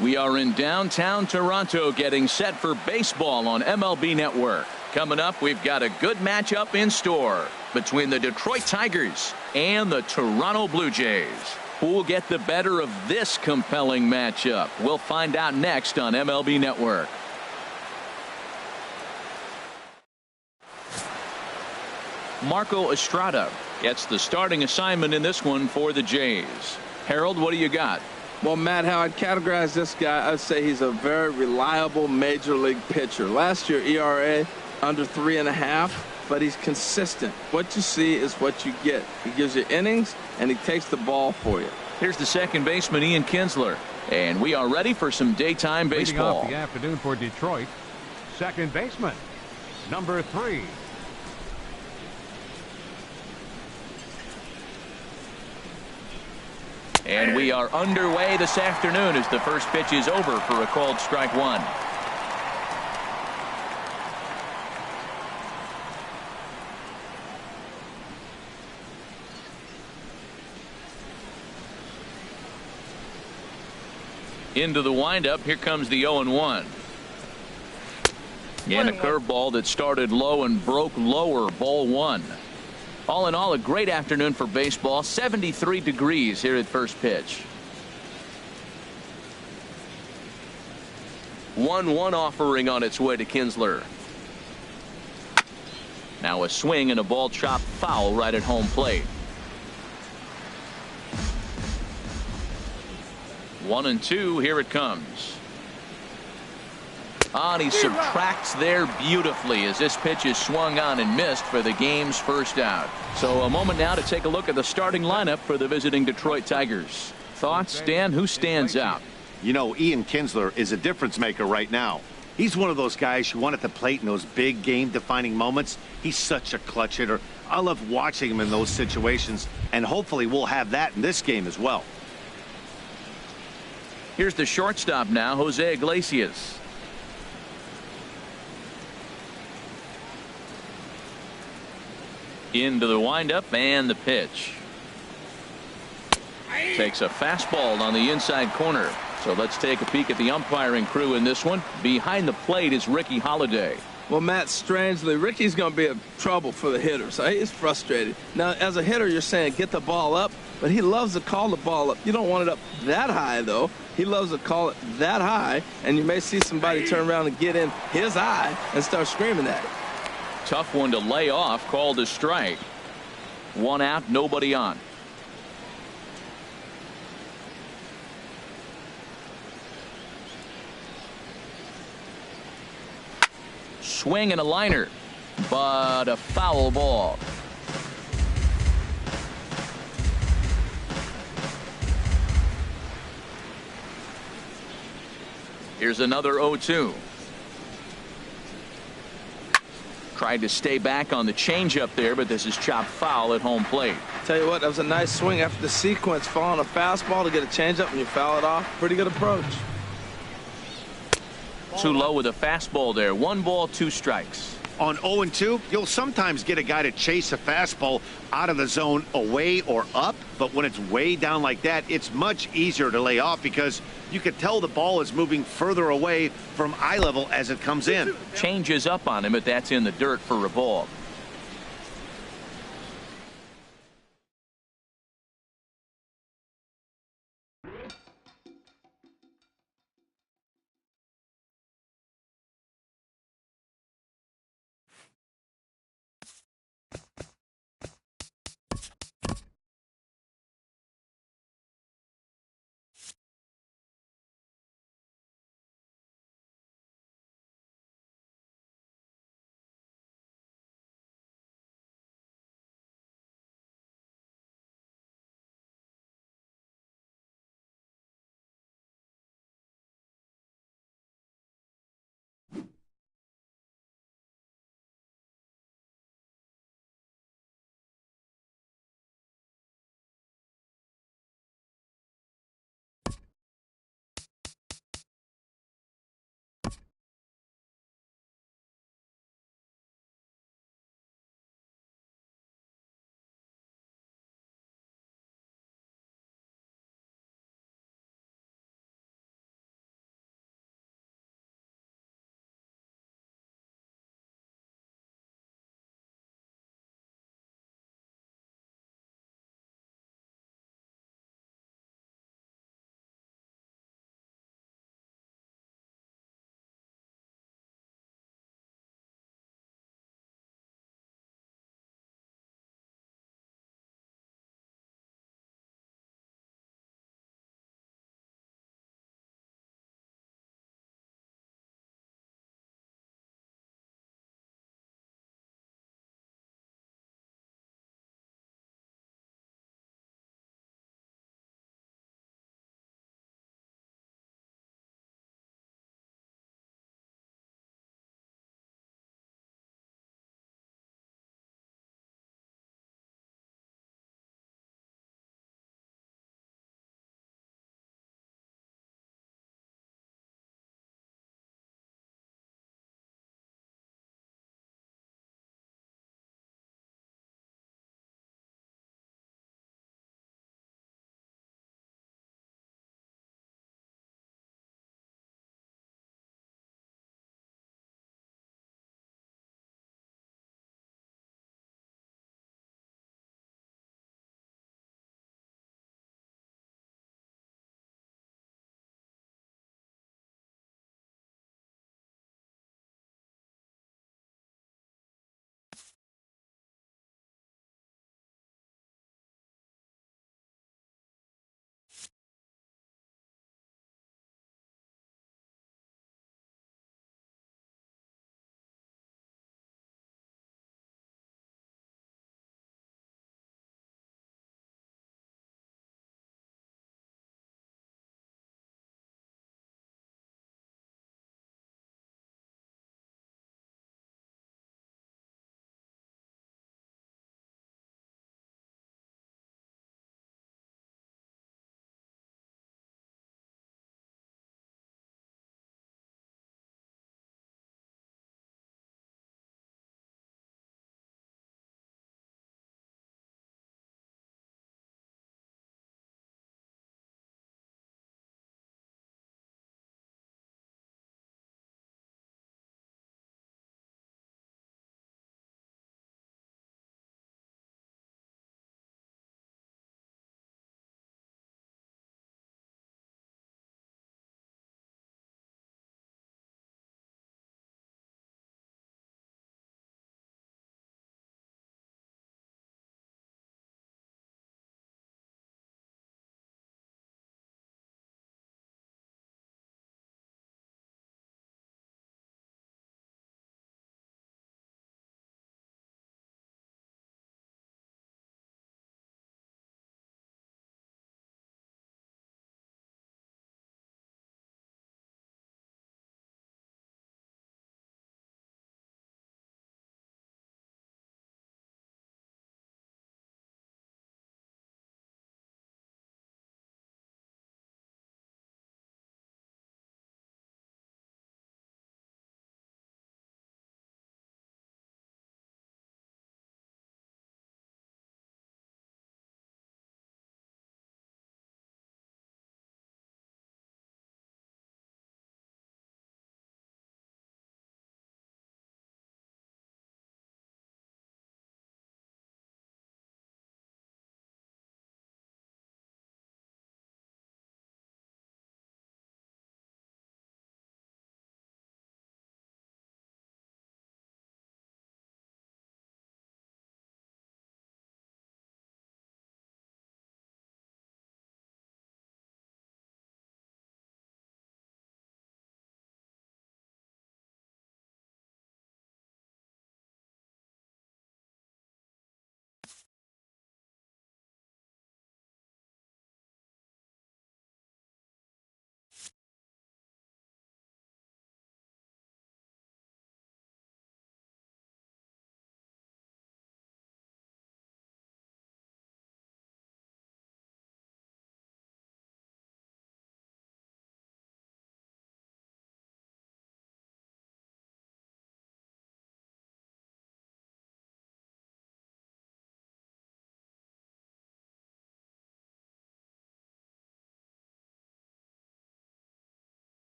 We are in downtown Toronto getting set for baseball on MLB Network. Coming up, we've got a good matchup in store between the Detroit Tigers and the Toronto Blue Jays. Who will get the better of this compelling matchup? We'll find out next on MLB Network. Marco Estrada gets the starting assignment in this one for the Jays. Harold, what do you got? Well, Matt, how I'd categorize this guy, I'd say he's a very reliable major league pitcher. Last year, ERA under 3.5, but he's consistent. What you see is what you get. He gives you innings, and he takes the ball for you. Here's the second baseman, Ian Kinsler, and we are ready for some daytime baseball. Leading off the afternoon for Detroit, second baseman, number 3. And we are underway this afternoon as the first pitch is over for a called strike one. Into the windup. Here comes the 0-1. And a curveball that started low and broke lower. Ball one. All in all, a great afternoon for baseball. 73 degrees here at first pitch. 1-1 offering on its way to Kinsler. Now a swing and a ball chopped foul right at home plate. 1-2. Here it comes. And he subtracts there beautifully as this pitch is swung on and missed for the game's first out. So a moment now to take a look at the starting lineup for the visiting Detroit Tigers. Thoughts, Dan? Who stands out? You know, Ian Kinsler is a difference maker right now. He's one of those guys you want at the plate in those big game-defining moments. He's such a clutch hitter. I love watching him in those situations, and hopefully we'll have that in this game as well. Here's the shortstop now, Jose Iglesias. Into the windup and the pitch. Takes a fastball on the inside corner. So let's take a peek at the umpiring crew in this one. Behind the plate is Ricky Holiday. Well, Matt, strangely, Ricky's going to be in trouble for the hitter, so he's frustrated. Now, as a hitter, you're saying get the ball up, but he loves to call the ball up. You don't want it up that high, though. He loves to call it that high, and you may see somebody turn around and get in his eye and start screaming at it. Tough one to lay off, called a strike. 1 out, nobody on. Swing and a liner, but a foul ball. Here's another 0-2. Tried to stay back on the changeup there, but this is chopped foul at home plate. Tell you what, that was a nice swing after the sequence, following a fastball to get a changeup and you foul it off. Pretty good approach. Too low with a fastball there. 1 ball, 2 strikes. On 0-2, you'll sometimes get a guy to chase a fastball out of the zone away or up, but when it's way down like that, it's much easier to lay off because you can tell the ball is moving further away from eye level as it comes in. Changes up on him, but that's in the dirt for a ball.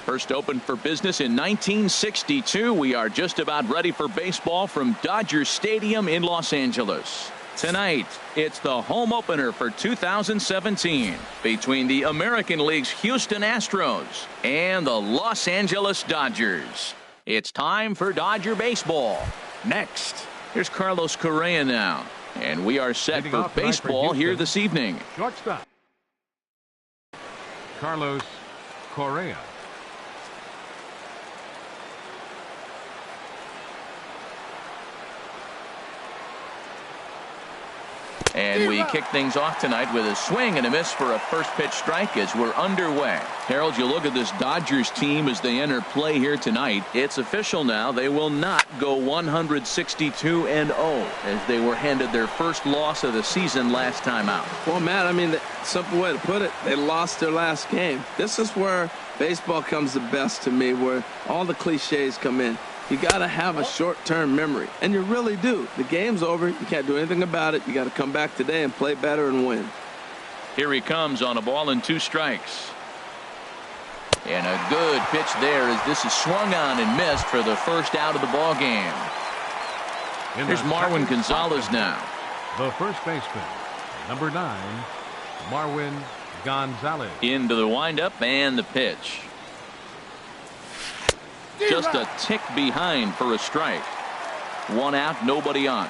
First opened for business in 1962. We are just about ready for baseball from Dodger Stadium in Los Angeles. Tonight, it's the home opener for 2017 between the American League's Houston Astros and the Los Angeles Dodgers. It's time for Dodger baseball. Next, here's Carlos Correa now. And we are set for baseball here this evening. Shortstop, Carlos Correa. And we kick things off tonight with a swing and a miss for a first pitch strike as we're underway. Harold, you look at this Dodgers team as they enter play here tonight. It's official now. They will not go 162-0 as they were handed their first loss of the season last time out. Well, Matt, I mean, the simple way to put it, they lost their last game. This is where baseball comes the best to me, where all the cliches come in. You got to have a short-term memory, and you really do. The game's over. You can't do anything about it. You got to come back today and play better and win. Here he comes on a ball and 2 strikes. And a good pitch there as this is swung on and missed for the first out of the ball game. Here's Marwin Gonzalez now. The first baseman, number 9, Marwin Gonzalez. Into the windup and the pitch. Just a tick behind for a strike. 1 out, nobody on.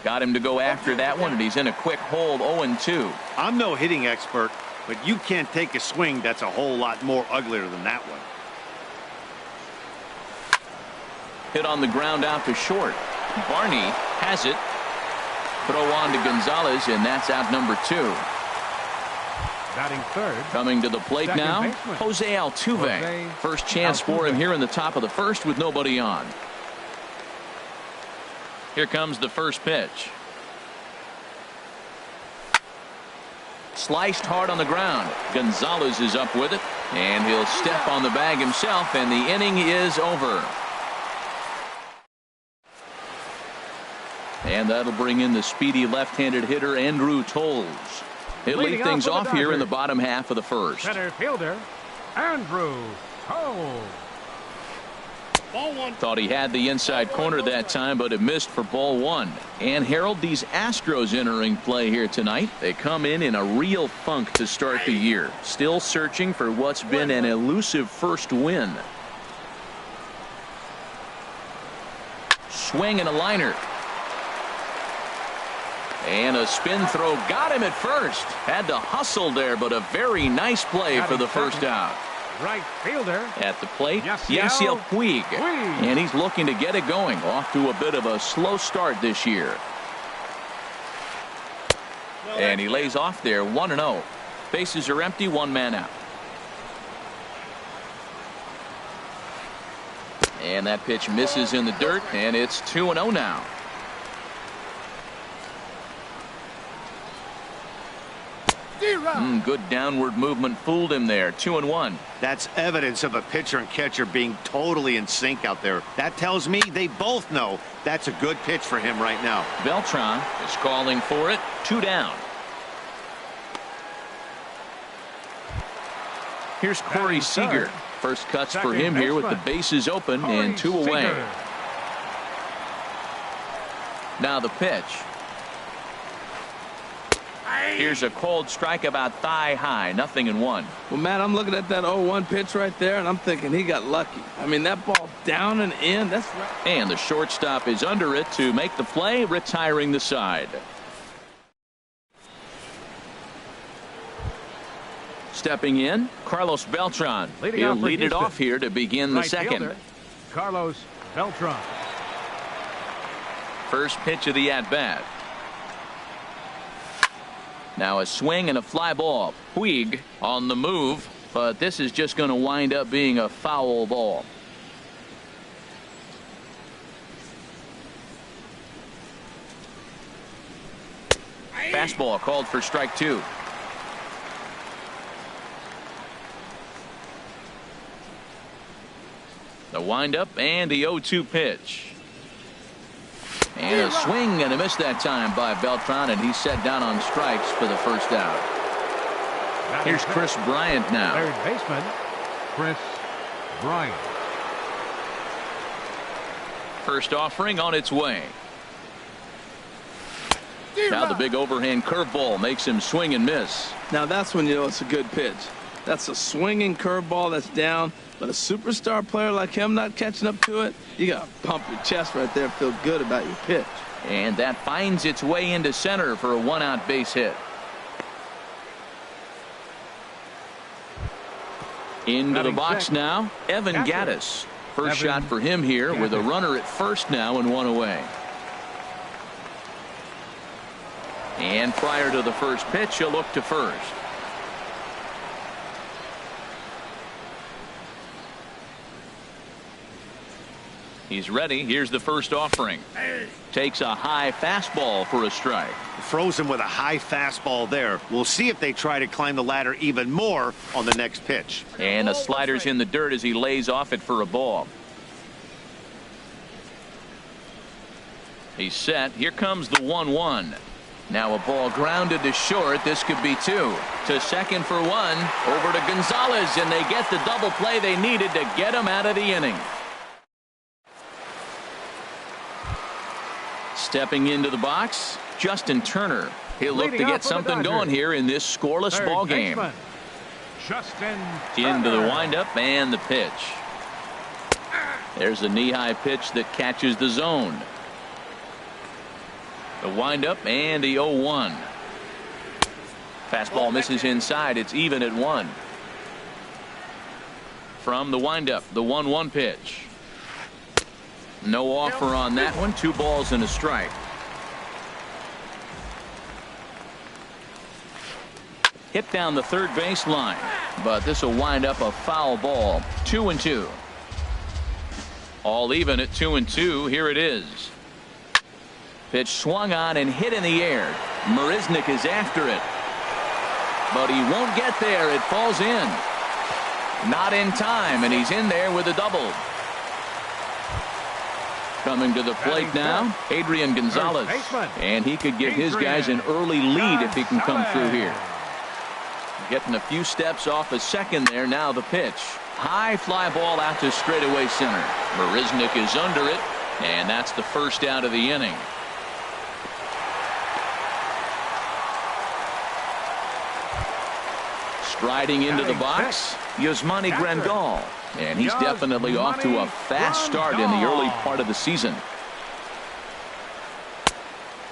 Got him to go after that one, and he's in a quick hold, 0-2. I'm no hitting expert, but you can't take a swing that's a whole lot more uglier than that one. Hit on the ground out to short. Barney has it. Throw on to Gonzalez, and that's out number 2. Batting third. Coming to the plate Second now, baseman. Jose Altuve. First chance for him here in the top of the first with nobody on. Here comes the first pitch. Sliced hard on the ground. Gonzalez is up with it, and he'll step on the bag himself, and the inning is over. And that'll bring in the speedy left-handed hitter Andrew Toles. He'll lead things off here in the bottom half of the first. Center fielder, Andrew Toles. Ball 1. Thought he had the inside corner that time, but it missed for ball 1. And Harold, these Astros entering play here tonight. They come in a real funk to start the year. Still searching for what's been an elusive first win. Swing and a liner. And a spin throw got him at first. Had to hustle there, but a very nice play for the first out. Right fielder. At the plate, Yasiel Puig. And he's looking to get it going. Off to a bit of a slow start this year. And he lays off there 1-0. Bases are empty, 1 man out. And that pitch misses in the dirt, and it's 2-0 now. Good downward movement fooled him there. 2-1. That's evidence of a pitcher and catcher being totally in sync out there. That tells me they both know that's a good pitch for him right now. Beltran is calling for it. 2 down. Here's Corey Seager. First cuts for him here with the bases open and 2 away. Now the pitch. Here's a cold strike about thigh high. 0-1. Well, Matt, I'm looking at that 0-1 pitch right there, and I'm thinking he got lucky. I mean, that ball down and in, that's right. And the shortstop is under it to make the play, retiring the side. Stepping in, Carlos Beltran. He'll lead it off here to begin the second. Fielder, Carlos Beltran. First pitch of the at-bat. Now a swing and a fly ball. Puig on the move, but this is just going to wind up being a foul ball. Fastball called for strike 2. The windup and the 0-2 pitch. And a swing and a miss that time by Beltran, and he's set down on strikes for the first out. Here's Chris Bryant now. Third baseman, Chris Bryant. First offering on its way. Now the big overhand curveball makes him swing and miss. Now that's when you know it's a good pitch. That's a swinging curveball that's down, but a superstar player like him not catching up to it, you got to pump your chest right there and feel good about your pitch. And that finds its way into center for a one-out base hit. Into the box now, Evan Gattis. First shot for him here with a runner at first now and one away. And prior to the first pitch, he'll look to first. He's ready. Here's the first offering. Takes a high fastball for a strike. Throws him with a high fastball there. We'll see if they try to climb the ladder even more on the next pitch. And the slider's in the dirt as he lays off it for a ball. He's set. Here comes the 1-1. Now a ball grounded to short. This could be two. To second for one. Over to Gonzalez, and they get the double play they needed to get him out of the inning. Stepping into the box, Justin Turner. He'll look to get something going here in this scoreless ball game. Justin Into the windup and the pitch. There's a knee-high pitch that catches the zone. The windup and the 0-1. Fastball misses inside. It's even at 1. From the windup, the 1-1 pitch. No offer on that one. 2 balls and a strike. Hit down the third base line, but this will wind up a foul ball. 2-2. All even at 2-2. Here it is. Pitch swung on and hit in the air. Marisnick is after it, but he won't get there. It falls in. Not in time, and he's in there with a double. Coming to the plate now, Adrian Gonzalez, and he could give his guys an early lead if he can come through here. Getting a few steps off a second there. Now the pitch. High fly ball out to straightaway center. Marisnick is under it, and that's the first out of the inning. Striding into the box, Yasmani Grandal. And he's definitely off to a fast start in the early part of the season.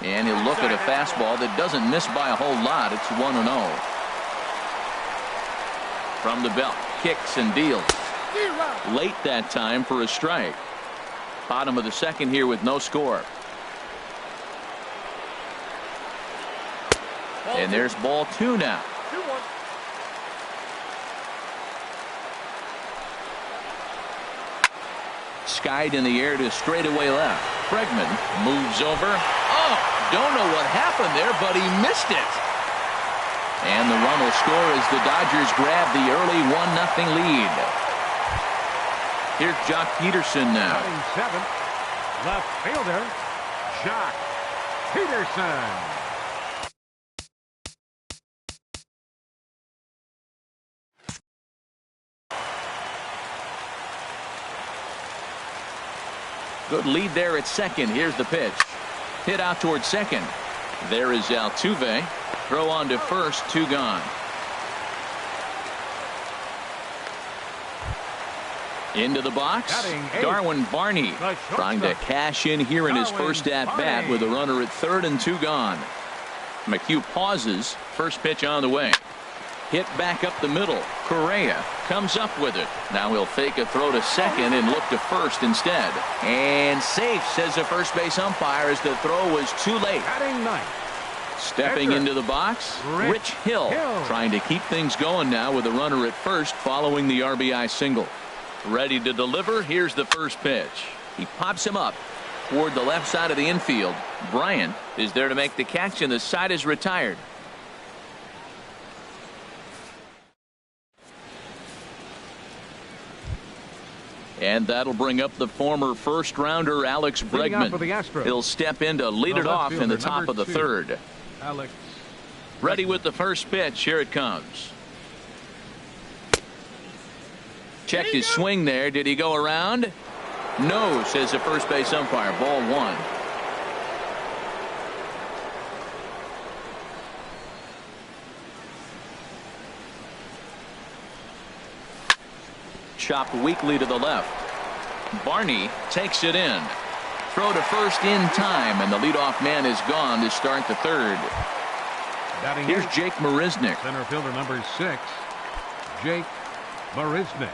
And he'll look at a fastball that doesn't miss by a whole lot. It's 1-0. From the belt, kicks and deals. Late that time for a strike. Bottom of the second here with no score. And there's ball 2 now. Skied in the air to straightaway left. Bregman moves over. Oh, don't know what happened there, but he missed it. And the run will score as the Dodgers grab the early 1-0 lead. Here's Jock Peterson now. Batting seventh, left fielder, Jock Peterson. Good lead there at second. Here's the pitch. Hit out towards second. There is Altuve. Throw on to first. 2 gone. Into the box. Darwin Barney trying to cash in here in his first at bat with a runner at third and 2 gone. McHugh pauses. First pitch on the way. Hit back up the middle. Correa comes up with it. Now he'll fake a throw to second and look to first instead. And safe, says the first base umpire, as the throw was too late. Stepping into the box, Rich Hill trying to keep things going now with a runner at first following the RBI single. Ready to deliver. Here's the first pitch. He pops him up toward the left side of the infield. Bryant is there to make the catch, and the side is retired. And that'll bring up the former first-rounder Alex Bregman. He'll step in to lead it off in the top of the third. Alex. Ready with the first pitch. Here it comes. Checked his swing there. Did he go around? No, says the first base umpire. Ball one. Chopped weakly to the left. Barney takes it in. Throw to first in time, and the leadoff man is gone to start the third. Here's Jake Marisnick. Center fielder number 6, Jake Marisnick.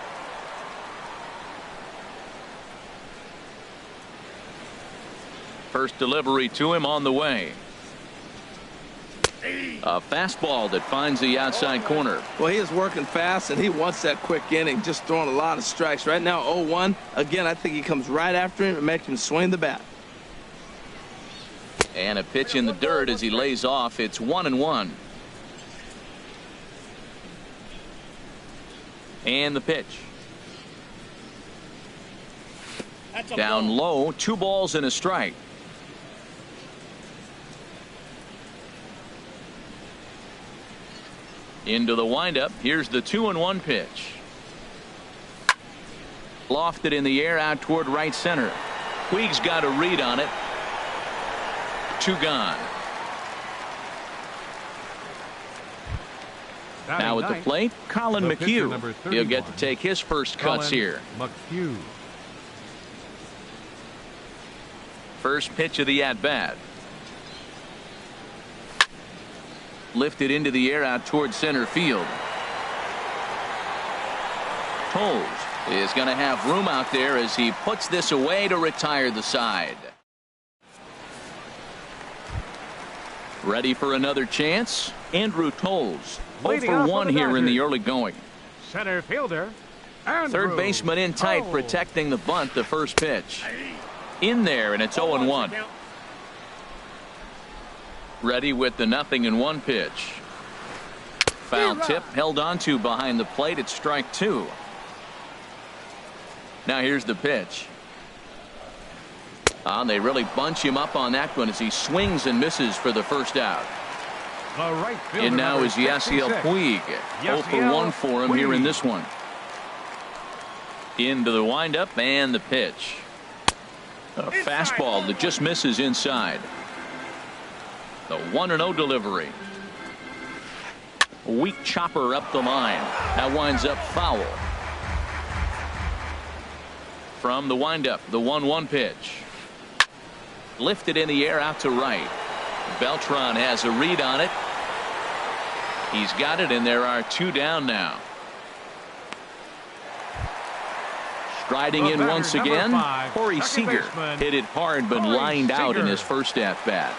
First delivery to him on the way. A fastball that finds the outside corner. Well, he is working fast, and he wants that quick inning, just throwing a lot of strikes. Right now, 0-1. Again, I think he comes right after him and makes him swing the bat. And a pitch in the dirt as he lays off. It's 1-1. And the pitch. Down low, 2 balls and a strike. Into the windup. Here's the 2-1 pitch. Lofted in the air out toward right center. Puig's got a read on it. 2 gone. Now at the plate, Colin McHugh. He'll get to take his first cuts here. McHugh. First pitch of the at-bat. Lifted into the air out toward center field. Toles is going to have room out there as he puts this away to retire the side. Ready for another chance? Andrew Toles. 0 for 1 here in the early going. Center fielder. Andrew. Third baseman in tight, protecting the bunt. The first pitch. In there, and it's 0-1. Ready with the 0-1 pitch. Foul tip held onto behind the plate. It's strike 2. Now here's the pitch. They really bunch him up on that one as he swings and misses for the first out. And now is Yasiel Puig. 0 for 1 for him here in this one. Into the windup and the pitch. A fastball that just misses inside. The 1-0 delivery. A weak chopper up the line. That winds up foul. From the windup, the 1-1 pitch. Lifted in the air out to right. Beltran has a read on it. He's got it, and there are 2 down now. Striding in once again, Corey Seager. Hit it hard but lined out in his first at-bat.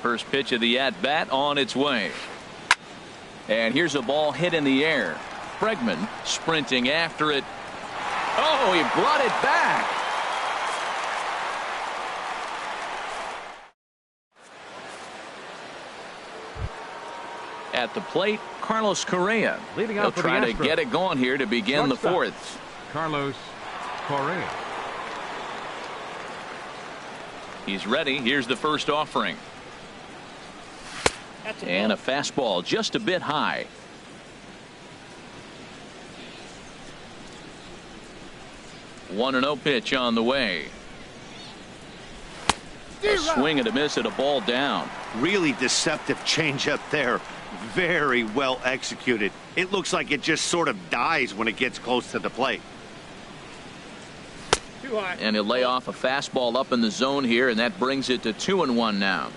First pitch of the at-bat on its way. And here's a ball hit in the air. Bregman sprinting after it. Oh, he brought it back. At the plate, Carlos Correa. He'll try to get it going here to begin the fourth. Carlos Correa. He's ready. Here's the first offering. And a fastball just a bit high. A 1-0 pitch on the way. A swing and a miss at a ball down. Really deceptive changeup there. Very well executed. It looks like it just sort of dies when it gets close to the plate. And he'll lay off a fastball up in the zone here, and that brings it to 2-1 now.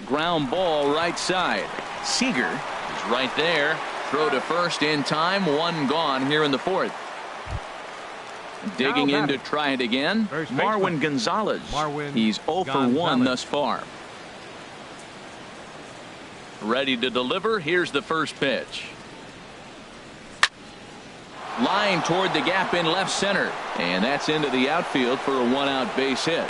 Ground ball right side. Seager is right there. Throw to first in time. 1 gone here in the fourth. Digging in to try it again. Marwin Gonzalez. He's 0 for 1 thus far. Ready to deliver. Here's the first pitch. Line toward the gap in left center. And that's into the outfield for a 1-out base hit.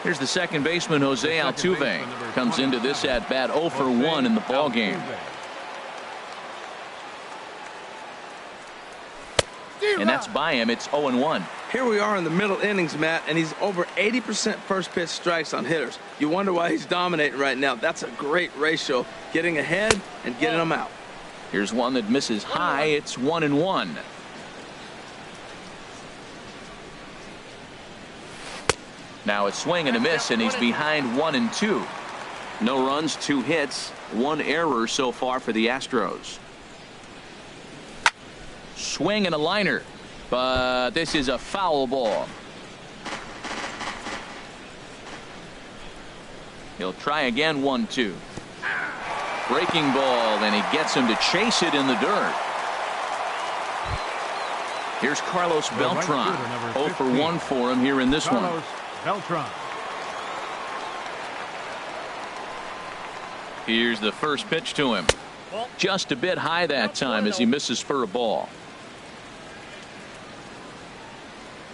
Here's the second baseman, Jose Altuve. Comes into this at bat 0 for 1 in the ball game. And that's by him. It's 0-1. Here we are in the middle innings, Matt, and he's over 80% first pitch strikes on hitters. You wonder why he's dominating right now. That's a great ratio, getting ahead and getting them out. Here's one that misses high. It's 1-1. Now it's swing and a miss, and he's behind 1-2. No runs, 2 hits, 1 error so far for the Astros. Swing and a liner, but this is a foul ball. He'll try again. 1-2. Breaking ball, and he gets him to chase it in the dirt. Here's Carlos Beltran. 0 for 1 for him here in this one. Beltran. Here's the first pitch to him. Just a bit high that time as he misses for a ball.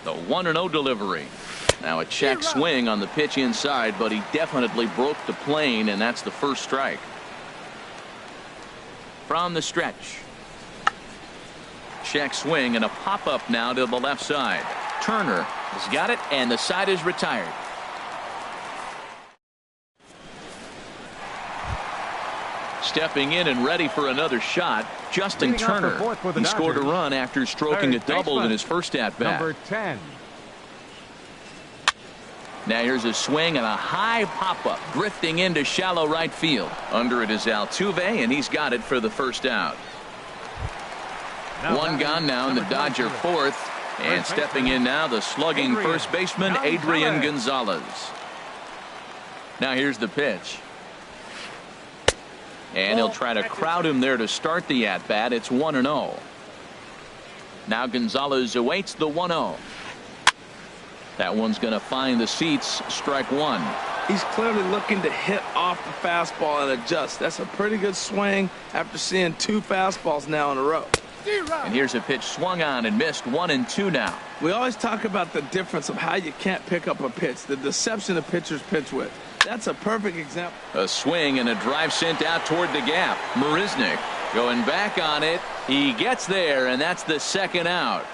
The 1-0 delivery. Now a check swing on the pitch inside, but he definitely broke the plane, and that's the first strike. From the stretch. Check swing and a pop-up now to the left side. Turner has got it, and the side is retired. Stepping in and ready for another shot, Justin Turner. He scored a run after stroking a double in his first at-bat. Number 10. Now here's a swing and a high pop-up, drifting into shallow right field. Under it is Altuve, and he's got it for the first out. One gone now in the Dodger fourth, and stepping in now the slugging first baseman Adrian Gonzalez. Now here's the pitch. And he'll try to crowd him there to start the at-bat. It's 1-0. Now Gonzalez awaits the 1-0. That one's going to find the seats. Strike one. He's clearly looking to hit off the fastball and adjust. That's a pretty good swing after seeing 2 fastballs now in a row. And here's a pitch swung on and missed. 1-2 now. We always talk about the difference of how you can't pick up a pitch, the deception of pitchers pitch with. That's a perfect example. A swing and a drive sent out toward the gap. Marisnik going back on it. He gets there, and that's the second out.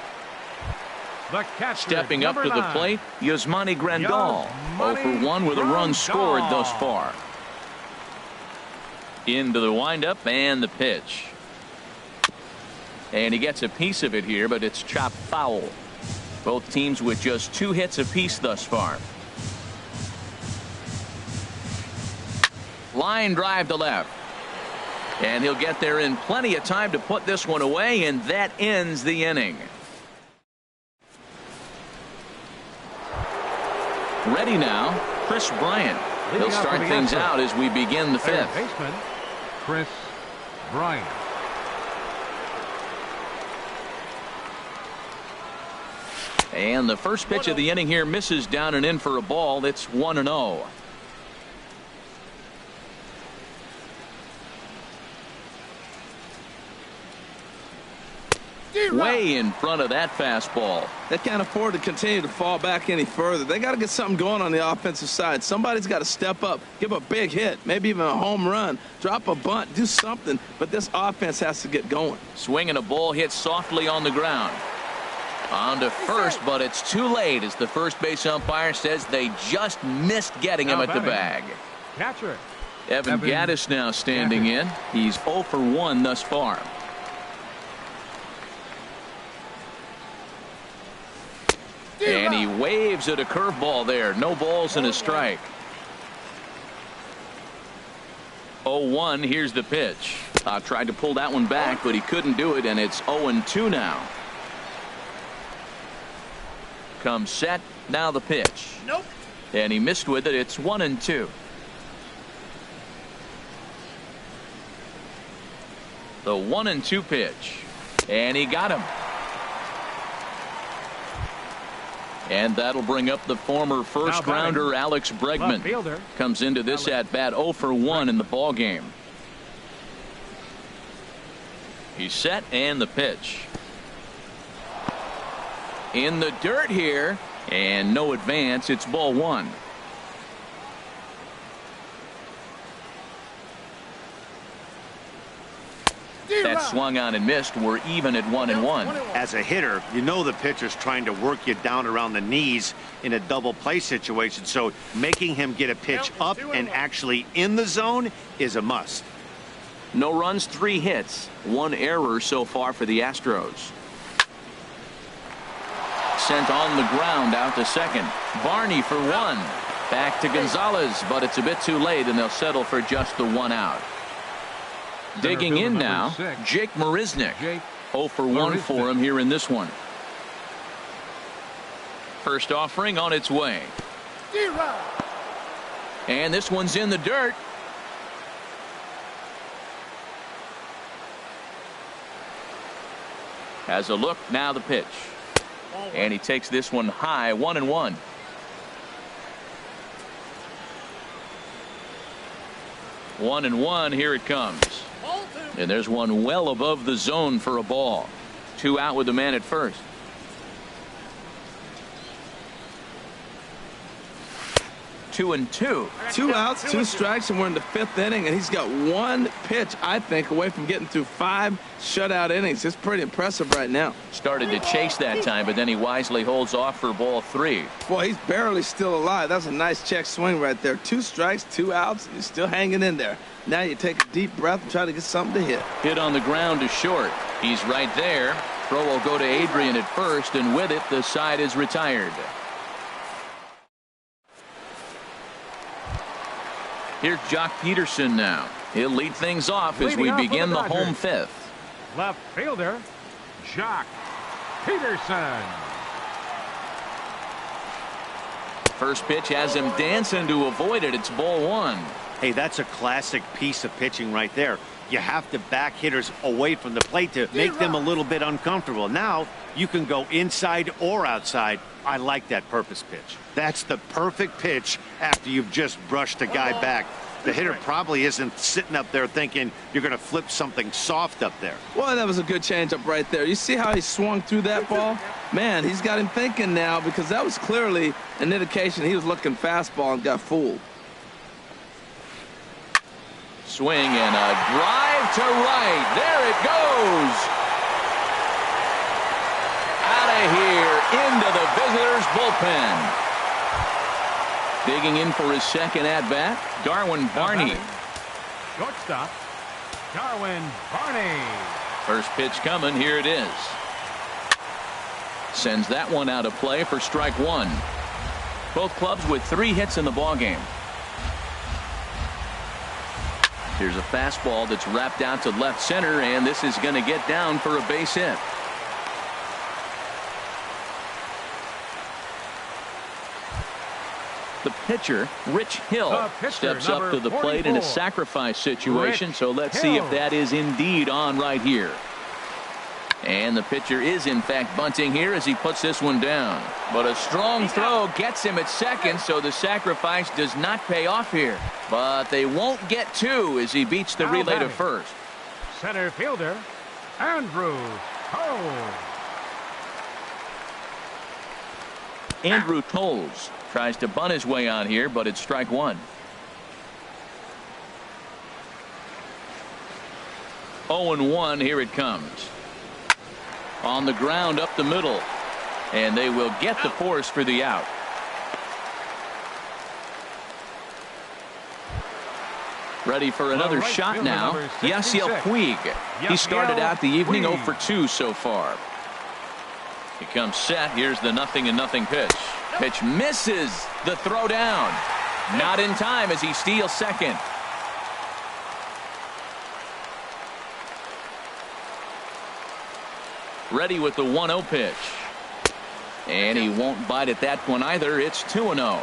Stepping up to the plate, Yasmani Grandal. 0 for 1 with a run scored thus far. Into the windup and the pitch. And he gets a piece of it here, but it's chopped foul. Both teams with just 2 hits apiece thus far. Line drive to left. And he'll get there in plenty of time to put this one away, and that ends the inning. Ready now, Chris Bryant. He'll start things out as we begin the 5th. Baseman, Chris Bryant. And the first pitch of the inning here misses down and in for a ball. It's 1-0. Way in front of that fastball. They can't afford to continue to fall back any further. They got to get something going on the offensive side. Somebody's got to step up, give a big hit, maybe even a home run, drop a bunt, do something. But this offense has to get going. Swinging a ball hit softly on the ground. On to first, but it's too late as the first base umpire says they just missed getting him at the bag. Catcher. Evan Gattis now standing in. He's 0 for 1 thus far. And he waves at a curveball there. No balls and a strike. 0-1. Here's the pitch. Tried to pull that one back, but he couldn't do it, and it's 0-2 now. Comes set. Now the pitch. Nope. And he missed with it. It's 1-2. The 1-2 pitch. And he got him. And that'll bring up the former first rounder Alex Bregman. Comes into this at bat 0 for 1 in the ball game. He's set, and the pitch. In the dirt here, and no advance. It's ball 1. that swung on and missed. We're even at 1-1. As a hitter, you know the pitcher's trying to work you down around the knees in a double play situation, so making him get a pitch up and actually in the zone is a must. No runs, 3 hits, 1 error so far for the Astros. Sent on the ground out to second. Barney for 1. Back to Gonzalez, but it's a bit too late, and they'll settle for just the 1 out. Digging in now, Jake Marisnick. 0 for 1 for him here in this one. First offering on its way. And this one's in the dirt. Has a look, now the pitch. And he takes this one high, 1-1. One and one, here it comes. And there's one well above the zone for a ball. 2 out with the man at first. 2-2. 2 outs, 2 strikes, and we're in the 5th inning, and he's got 1 pitch, I think, away from getting through 5 shutout innings. It's pretty impressive right now. Started to chase that time, but then he wisely holds off for ball 3. Boy, he's barely still alive. That's a nice check swing right there. 2 strikes, 2 outs, and he's still hanging in there. Now you take a deep breath and try to get something to hit. Hit on the ground to short. He's right there. Throw will go to Adrian at first, and with it, the side is retired. Here's Jock Peterson now. He'll lead things off as we begin the home 5th. Left fielder, Jock Peterson. First pitch has him dancing to avoid it. It's ball 1. Hey, that's a classic piece of pitching right there. You have to back hitters away from the plate to make them a little bit uncomfortable. Now you can go inside or outside. I like that purpose pitch. That's the perfect pitch after you've just brushed a guy back. The hitter probably isn't sitting up there thinking you're going to flip something soft up there. Well, that was a good changeup right there. You see how he swung through that ball? Man, he's got him thinking now, because that was clearly an indication he was looking fastball and got fooled. Swing and a drive to right. There it goes. Out of here into the visitors' bullpen. Digging in for his second at-bat, Darwin Barney. Shortstop, Darwin Barney. First pitch coming. Here it is. Sends that one out of play for strike 1. Both clubs with 3 hits in the ballgame. Here's a fastball that's wrapped out to left center, and this is going to get down for a base hit. The pitcher, Rich Hill, steps up to the plate in a sacrifice situation, so let's see if that is indeed on right here. And the pitcher is in fact bunting here as he puts this one down. But a strong throw gets him at second, so the sacrifice does not pay off here. But they won't get 2 as he beats the relay to first. Center fielder, Andrew Toles. Andrew Toles tries to bunt his way on here, but it's strike 1. 0-1, here it comes. On the ground up the middle, and they will get the force for the out. Ready for another shot now. Yasiel Puig. He started out the evening 0 for 2 so far. He comes set. Here's the 0-0 pitch. Pitch misses. The throw down. Not in time as he steals second. Ready with the 1-0 pitch. And he won't bite at that one either. It's 2-0.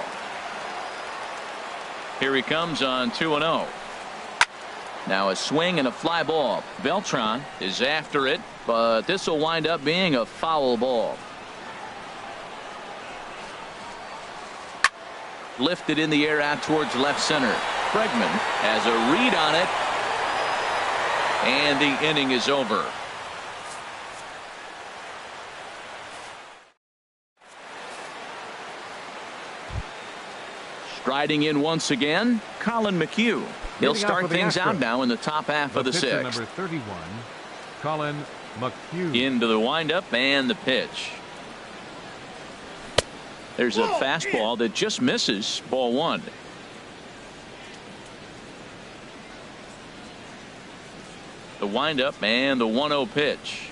Here he comes on 2-0. Now a swing and a fly ball. Beltran is after it, but this will wind up being a foul ball. Lifted in the air out towards left center. Bregman has a read on it, and the inning is over. Striding in once again, Colin McHugh. He'll start things out now in the top half of the 6th. Number 31, Colin McHugh. Into the windup and the pitch. There's a fastball that just misses. Ball one. The windup and the 1-0 pitch.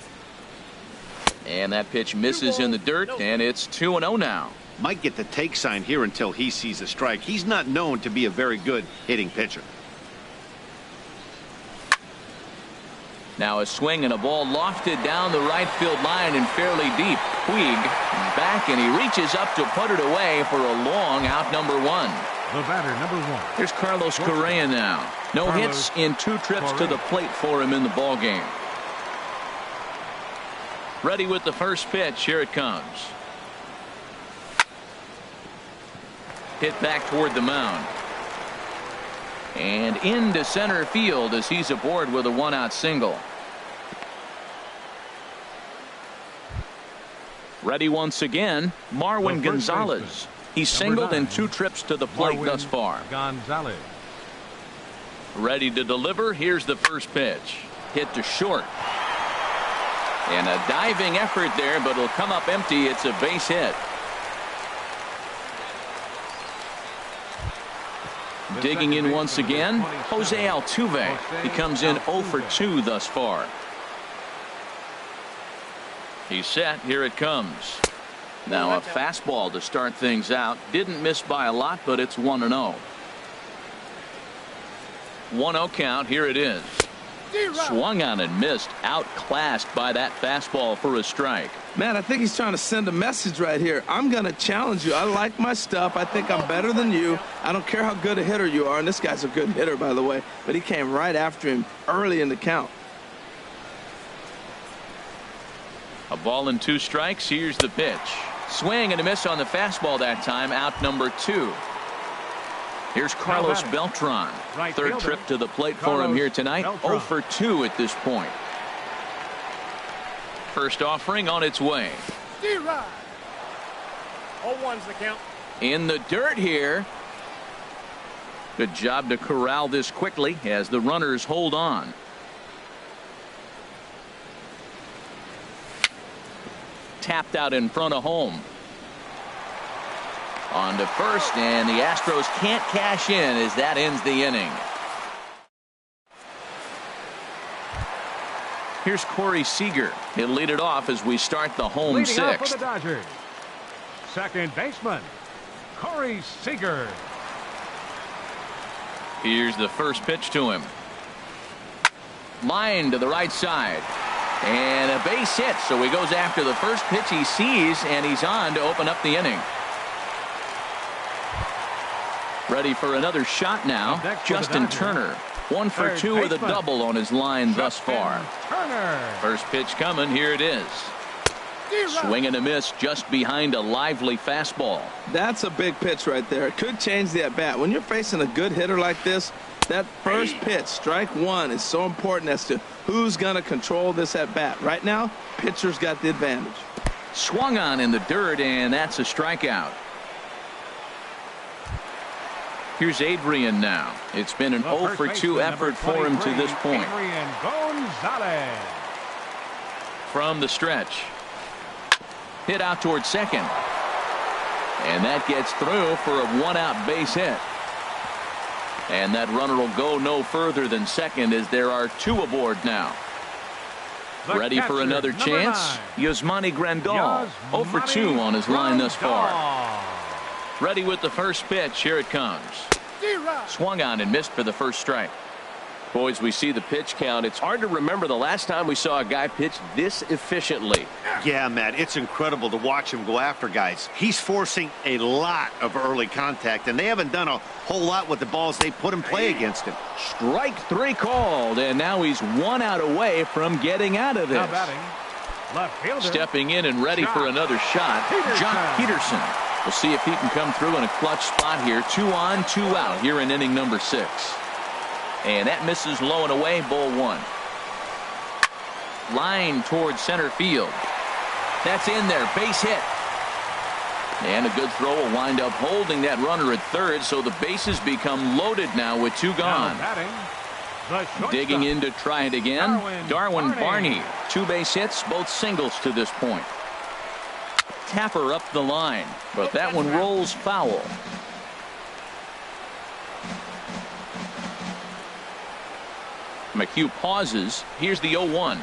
And that pitch misses in the dirt, and it's 2-0 now. Might get the take sign here until he sees a strike. He's not known to be a very good hitting pitcher. Now a swing and a ball lofted down the right field line and fairly deep. Puig back, and he reaches up to put it away for a long out, number one. The batter, number one. Here's Carlos Correa now. No hits in 2 trips to the plate for him in the ball game. Ready with the first pitch. Here it comes. Hit back toward the mound. And into center field as he's aboard with a 1-out single. Ready once again, Marwin Gonzalez. He's singled in 2 trips to the plate thus far. Gonzalez. Ready to deliver. Here's the first pitch. Hit to short. And a diving effort there, but it'll come up empty. It's a base hit. Digging in once again, Jose Altuve. He comes in 0 for 2 thus far. He's set. Here it comes. Now a fastball to start things out. Didn't miss by a lot, but it's 1-0. 1-0 count. Here it is. Swung on and missed. Outclassed by that fastball for a strike. Man, I think he's trying to send a message right here. I'm going to challenge you. I like my stuff. I think I'm better than you. I don't care how good a hitter you are. And this guy's a good hitter, by the way. But he came right after him early in the count. A ball and 2 strikes. Here's the pitch. Swing and a miss on the fastball that time. Out number 2. Here's Carlos Beltran. Third trip to the plate for him here tonight. 0 for 2 at this point. First offering on its way. 0-1's the count. In the dirt here. Good job to corral this quickly as the runners hold on. Tapped out in front of home. On to first, and the Astros can't cash in as that ends the inning. Here's Corey Seager. He'll lead it off as we start the home Leading off for sixth. the Dodgers, second baseman, Corey Seager. Here's the first pitch to him. Line to the right side. And a base hit, so he goes after the first pitch he sees, and he's on to open up the inning. Ready for another shot now. Justin Turner. 1 for 2 with a double on his line thus far. First pitch coming. Here it is. Swing and a miss just behind a lively fastball. That's a big pitch right there. It could change the at-bat. When you're facing a good hitter like this, that first pitch, strike one, is so important as to who's going to control this at-bat. Right now, pitcher's got the advantage. Swung on in the dirt, and that's a strikeout. Here's Adrian now. It's been an 0 for 2 effort for him to this point. Adrian Gonzalez. From the stretch. Hit out towards second. And that gets through for a 1-out base hit. And that runner will go no further than second as there are 2 aboard now. Ready for another chance? Yasmani Grandal. 0 for 2 on his line thus far. Ready with the first pitch. Here it comes. Swung on and missed for the first strike. Boys, we see the pitch count. It's hard to remember the last time we saw a guy pitch this efficiently. Yeah, Matt, it's incredible to watch him go after guys. He's forcing a lot of early contact, and they haven't done a whole lot with the balls they put in play against him. Strike 3 called, and now he's 1 out away from getting out of this. Now batting, left fielder. Stepping in and ready for another shot, Jock Peterson. We'll see if he can come through in a clutch spot here. 2 on, 2 out here in inning number 6. And that misses low and away, ball 1. Line towards center field. That's in there, base hit. And a good throw will wind up holding that runner at third, so the bases become loaded now with 2 gone. Now batting, Digging in to try it again. Darwin Barney. 2 base hits, both singles to this point. Tapper up the line, but that one rolls foul. McHugh pauses. Here's the 0-1.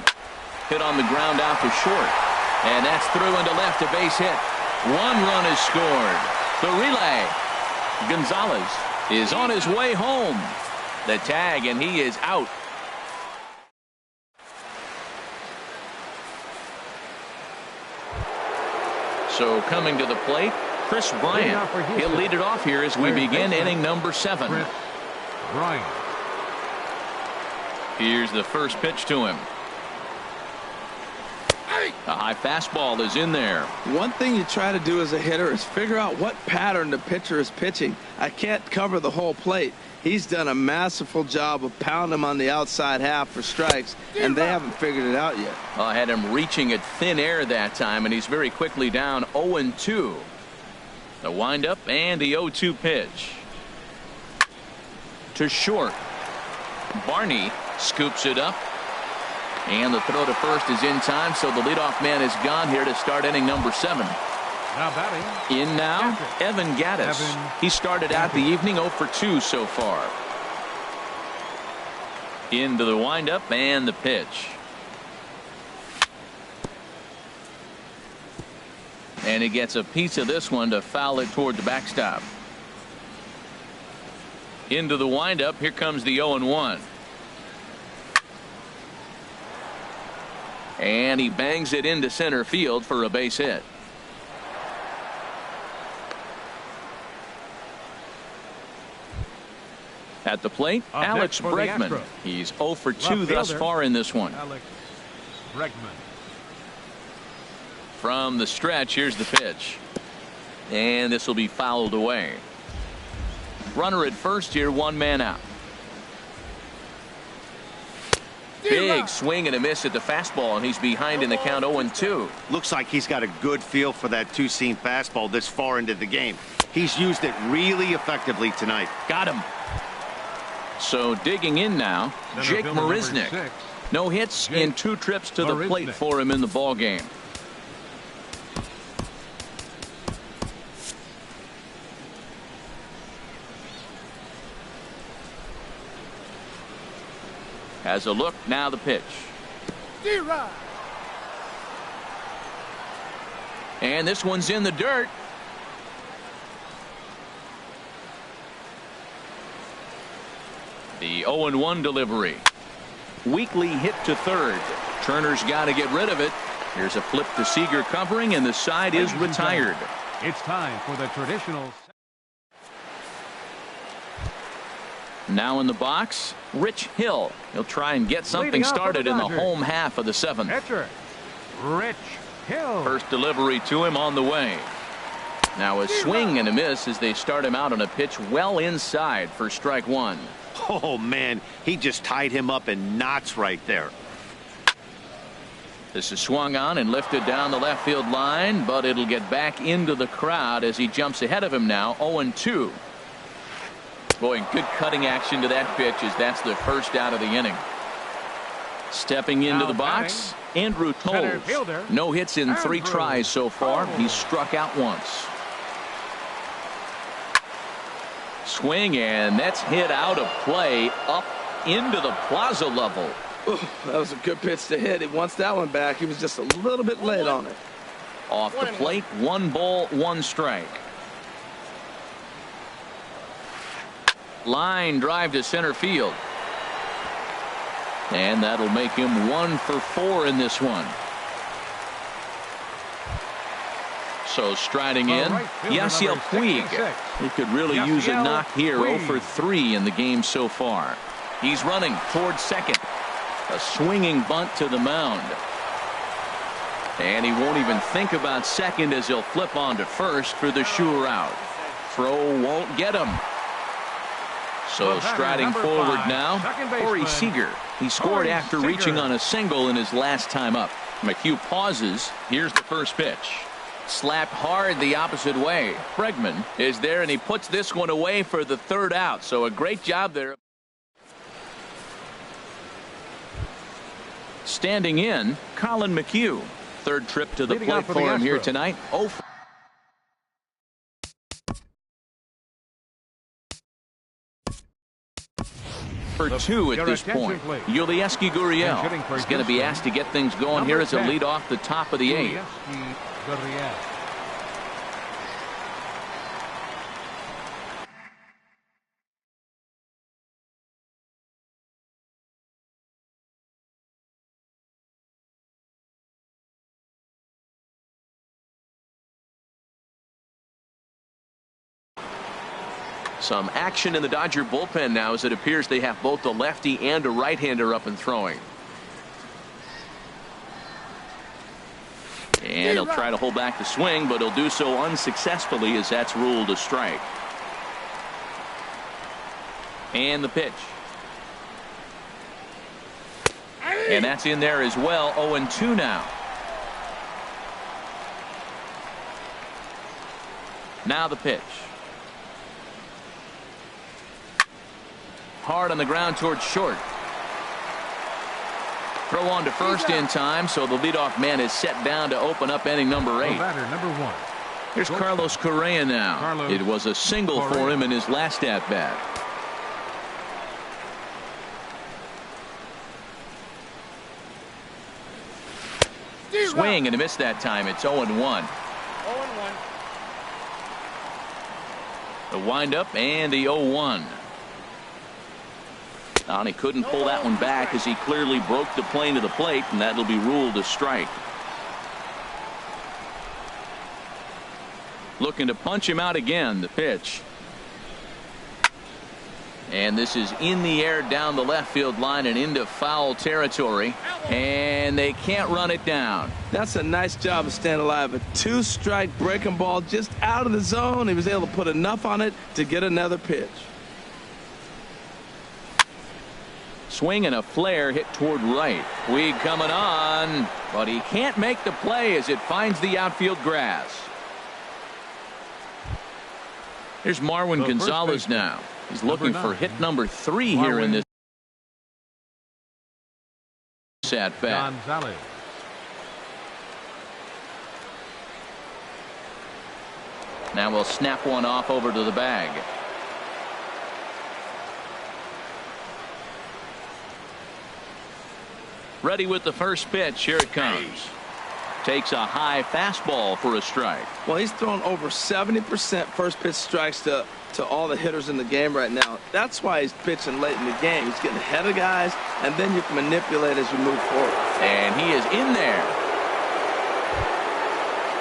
Hit on the ground out to short. And that's through into left, a base hit. 1 run is scored. The relay. Gonzalez is on his way home. The tag, and he is out. So coming to the plate, Chris Bryant. He'll lead it off here as we begin inning number 7. Bryant. Here's the first pitch to him. A high fastball is in there. One thing you try to do as a hitter is figure out what pattern the pitcher is pitching. I can't cover the whole plate. He's done a masterful job of pounding him on the outside half for strikes, and they haven't figured it out yet. I had him reaching at thin air that time, and he's very quickly down 0-2. The windup and the 0-2 pitch. To short. Barney scoops it up. And the throw to first is in time, so the leadoff man is gone here to start inning number 7. Now batting. In now, Evan Gattis. He started out the evening 0 for 2 so far. Into the windup and the pitch. And he gets a piece of this one to foul it toward the backstop. Into the windup. Here comes the 0-1. And he bangs it into center field for a base hit. At the plate, Alex Bregman. He's 0 for 2 thus far in this one. Alex Bregman. From the stretch, here's the pitch. And this will be fouled away. Runner at first here, 1 man out. Big swing and a miss at the fastball, and he's behind in the count 0-2. Looks like he's got a good feel for that 2-seam fastball this far into the game. He's used it really effectively tonight. Got him. So digging in now, Jake Marisnick. No hits in 2 trips to the plate for him in the ball game. Has a look, now the pitch. And this one's in the dirt. The 0-1 delivery. Weakly hit to third. Turner's got to get rid of it. Here's a flip to Seager covering, and the side is retired. It's time for the traditional. Now in the box, Rich Hill. He'll try and get something started in the home half of the 7th. Pitcher, Rich Hill. First delivery to him on the way. Now a swing and a miss as they start him out on a pitch well inside for strike 1. Oh, man, he just tied him up in knots right there. This is swung on and lifted down the left field line, but it'll get back into the crowd as he jumps ahead of him now, 0-2. Boy, good cutting action to that pitch as that's the first out of the inning. Stepping into the box, Andrew Toles. No hits in 3 tries so far. He's struck out once. Swing, and that's hit out of play up into the plaza level. Ooh, that was a good pitch to hit. He wants that one back. He was just a little bit late on it. Off the plate, 1 ball, 1 strike. Line drive to center field. And that'll make him 1 for 4 in this one. So striding in, Yasiel Puig. He could really use a knock here. 0 for 3 in the game so far. He's running towards second. A swinging bunt to the mound. And he won't even think about second as he'll flip on to first for the sure out. Throw won't get him. So striding forward now, Corey Seager. He scored after reaching on a single in his last time up. McHugh pauses. Here's the first pitch. Slapped hard the opposite way. Bregman is there, and he puts this one away for the 3rd out. So a great job there. Standing in, Colin McHugh. Third trip to the plate for him here tonight. 0 for 2 at this point. Yulieski Gurriel is going to be asked to get things going here as a lead off the top of the 8th. Some action in the Dodger bullpen now as it appears they have both a lefty and a right-hander up and throwing. And he'll try to hold back the swing, but he'll do so unsuccessfully as that's ruled a strike. And the pitch. And that's in there as well. 0-2 now. Now the pitch. Hard on the ground towards short. Throw on to first in time, so the leadoff man is set down to open up inning number 8. Number 1. Here's Carlos Correa now. It was a single for him in his last at bat. Swing and a miss that time. It's 0-1. 0-1. The windup and the 0-1. And he couldn't pull that one back as he clearly broke the plane to the plate, and that'll be ruled a strike. Looking to punch him out again. The pitch. And this is in the air down the left field line and into foul territory. And they can't run it down. That's a nice job of staying alive. A 2-strike breaking ball just out of the zone. He was able to put enough on it to get another pitch. Swing and a flare hit toward right. Puig coming on, but he can't make the play as it finds the outfield grass. Here's Marwin Gonzalez now. He's looking for hit number 3 here in this at bat. Now we'll snap one off over to the bag. Ready with the first pitch. Here it comes. Takes a high fastball for a strike. Well, he's thrown over 70% first pitch strikes to all the hitters in the game right now. That's why he's pitching late in the game. He's getting ahead of guys, and then you can manipulate as you move forward. And he is in there.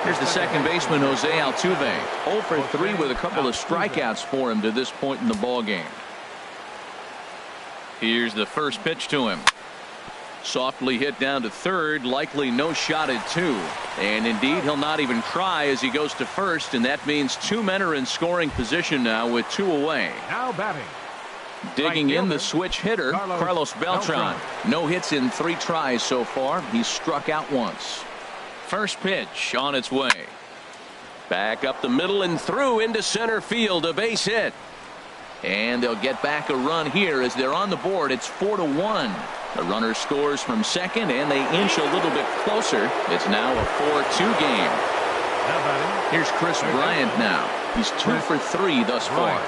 Here's the second baseman, Jose Altuve. 0 for 3 with a couple of strikeouts for him to this point in the ball game. Here's the first pitch to him. Softly hit down to third, likely no shot at 2. And indeed, he'll not even try as he goes to first, and that means 2 men are in scoring position now with 2 away. Now batting. Digging in the switch hitter, Carlos Beltran. No hits in 3 tries so far. He's struck out once. First pitch on its way. Back up the middle and through into center field, a base hit. And they'll get back a run here as they're on the board. It's 4-1. The runner scores from second, and they inch a little bit closer. It's now a 4-2 game. Here's Chris Bryant now. He's 2 for 3 thus far.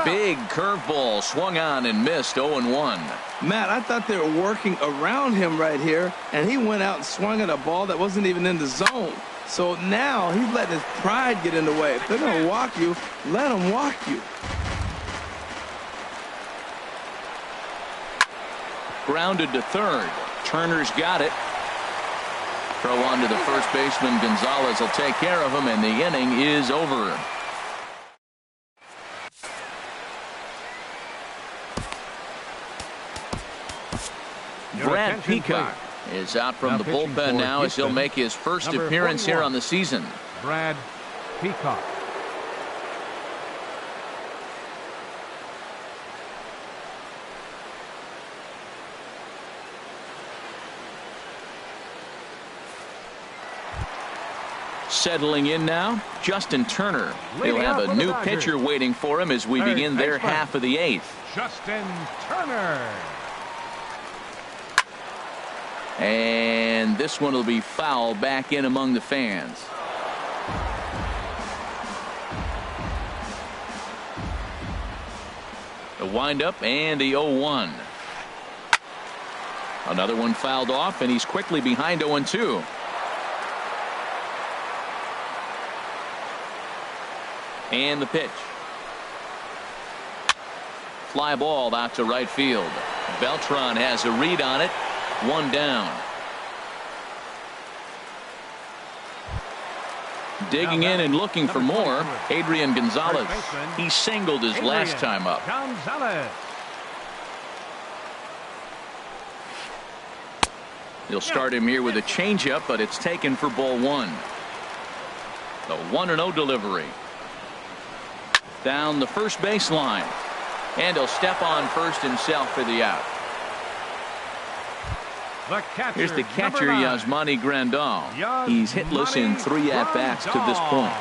Big curveball swung on and missed. 0-1. Matt, I thought they were working around him right here, and he went out and swung at a ball that wasn't even in the zone. So now he's letting his pride get in the way. If they're going to walk you, let them walk you. Grounded to third. Turner's got it. Throw on to the first baseman. Gonzalez will take care of him, and the inning is over. Brad Peacock is out from the bullpen now as he'll make his first appearance here on the season. Brad Peacock. settling in now, Justin Turner. He'll have a new pitcher waiting for him as we begin their half of the 8th. Justin Turner. And this one will be foul back in among the fans. The windup and the 0-1. Another one fouled off, and he's quickly behind 0-2. And the pitch. Fly ball out to right field. Beltran has a read on it. 1 down. Digging in and looking for more, Adrian Gonzalez. He singled his last time up. Gonzalez. He'll start him here with a changeup, but it's taken for ball 1. The 1-0 delivery. Down the first baseline. And he'll step on first himself for the out. Here's the catcher, Yasmani Grandal. He's hitless in 3 at-bats to this point.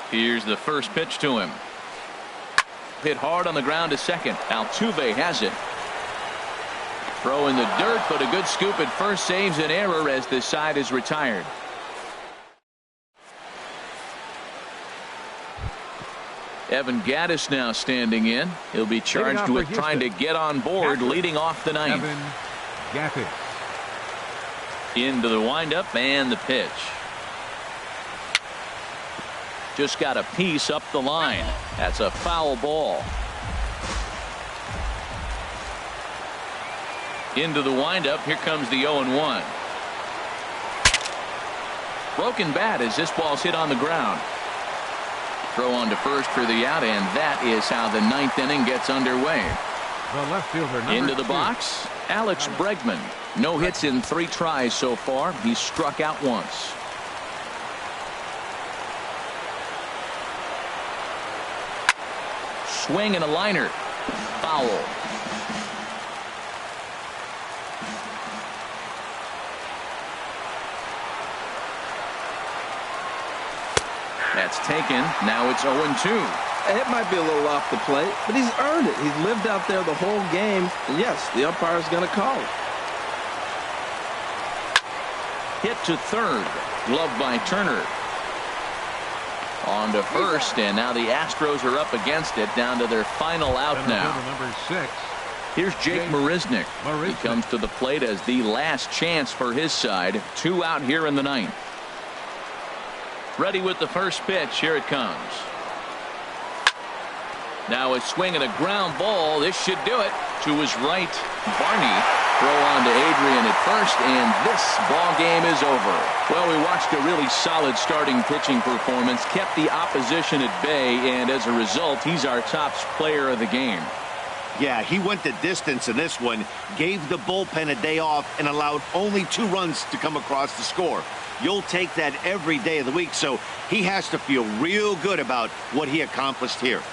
Here's the first pitch to him. Hit hard on the ground to second. Altuve has it. Throw in the dirt, but a good scoop at first saves an error as the side is retired. Evan Gattis now standing in. He'll be charged with trying to get on board, leading off the 9th. Evan Gattis. Into the windup and the pitch. Just got a piece up the line. That's a foul ball. Into the windup. Here comes the 0-1. Broken bat as this ball's hit on the ground. Throw on to first for the out, and that is how the 9th inning gets underway. The left fielder, into the box, Alex Bregman. No hits in 3 tries so far. He's struck out once. Swing and a liner. Foul. That's taken. Now it's 0-2. It might be a little off the plate, but he's earned it. He's lived out there the whole game. And yes, the umpire is going to call it. Hit to third. Gloved by Turner. On to first, and now the Astros are up against it, down to their final out now. Number 6. Here's Jake Marisnick. He comes to the plate as the last chance for his side. 2 out here in the 9th. Ready with the first pitch. Here it comes. Now a swing and a ground ball. This should do it. To his right, Barney. Throw on to Adrian at first, and this ball game is over. Well, we watched a really solid starting pitching performance, kept the opposition at bay, and as a result, he's our top player of the game. Yeah, he went the distance in this one, gave the bullpen a day off, and allowed only 2 runs to come across the score. You'll take that every day of the week, so he has to feel real good about what he accomplished here.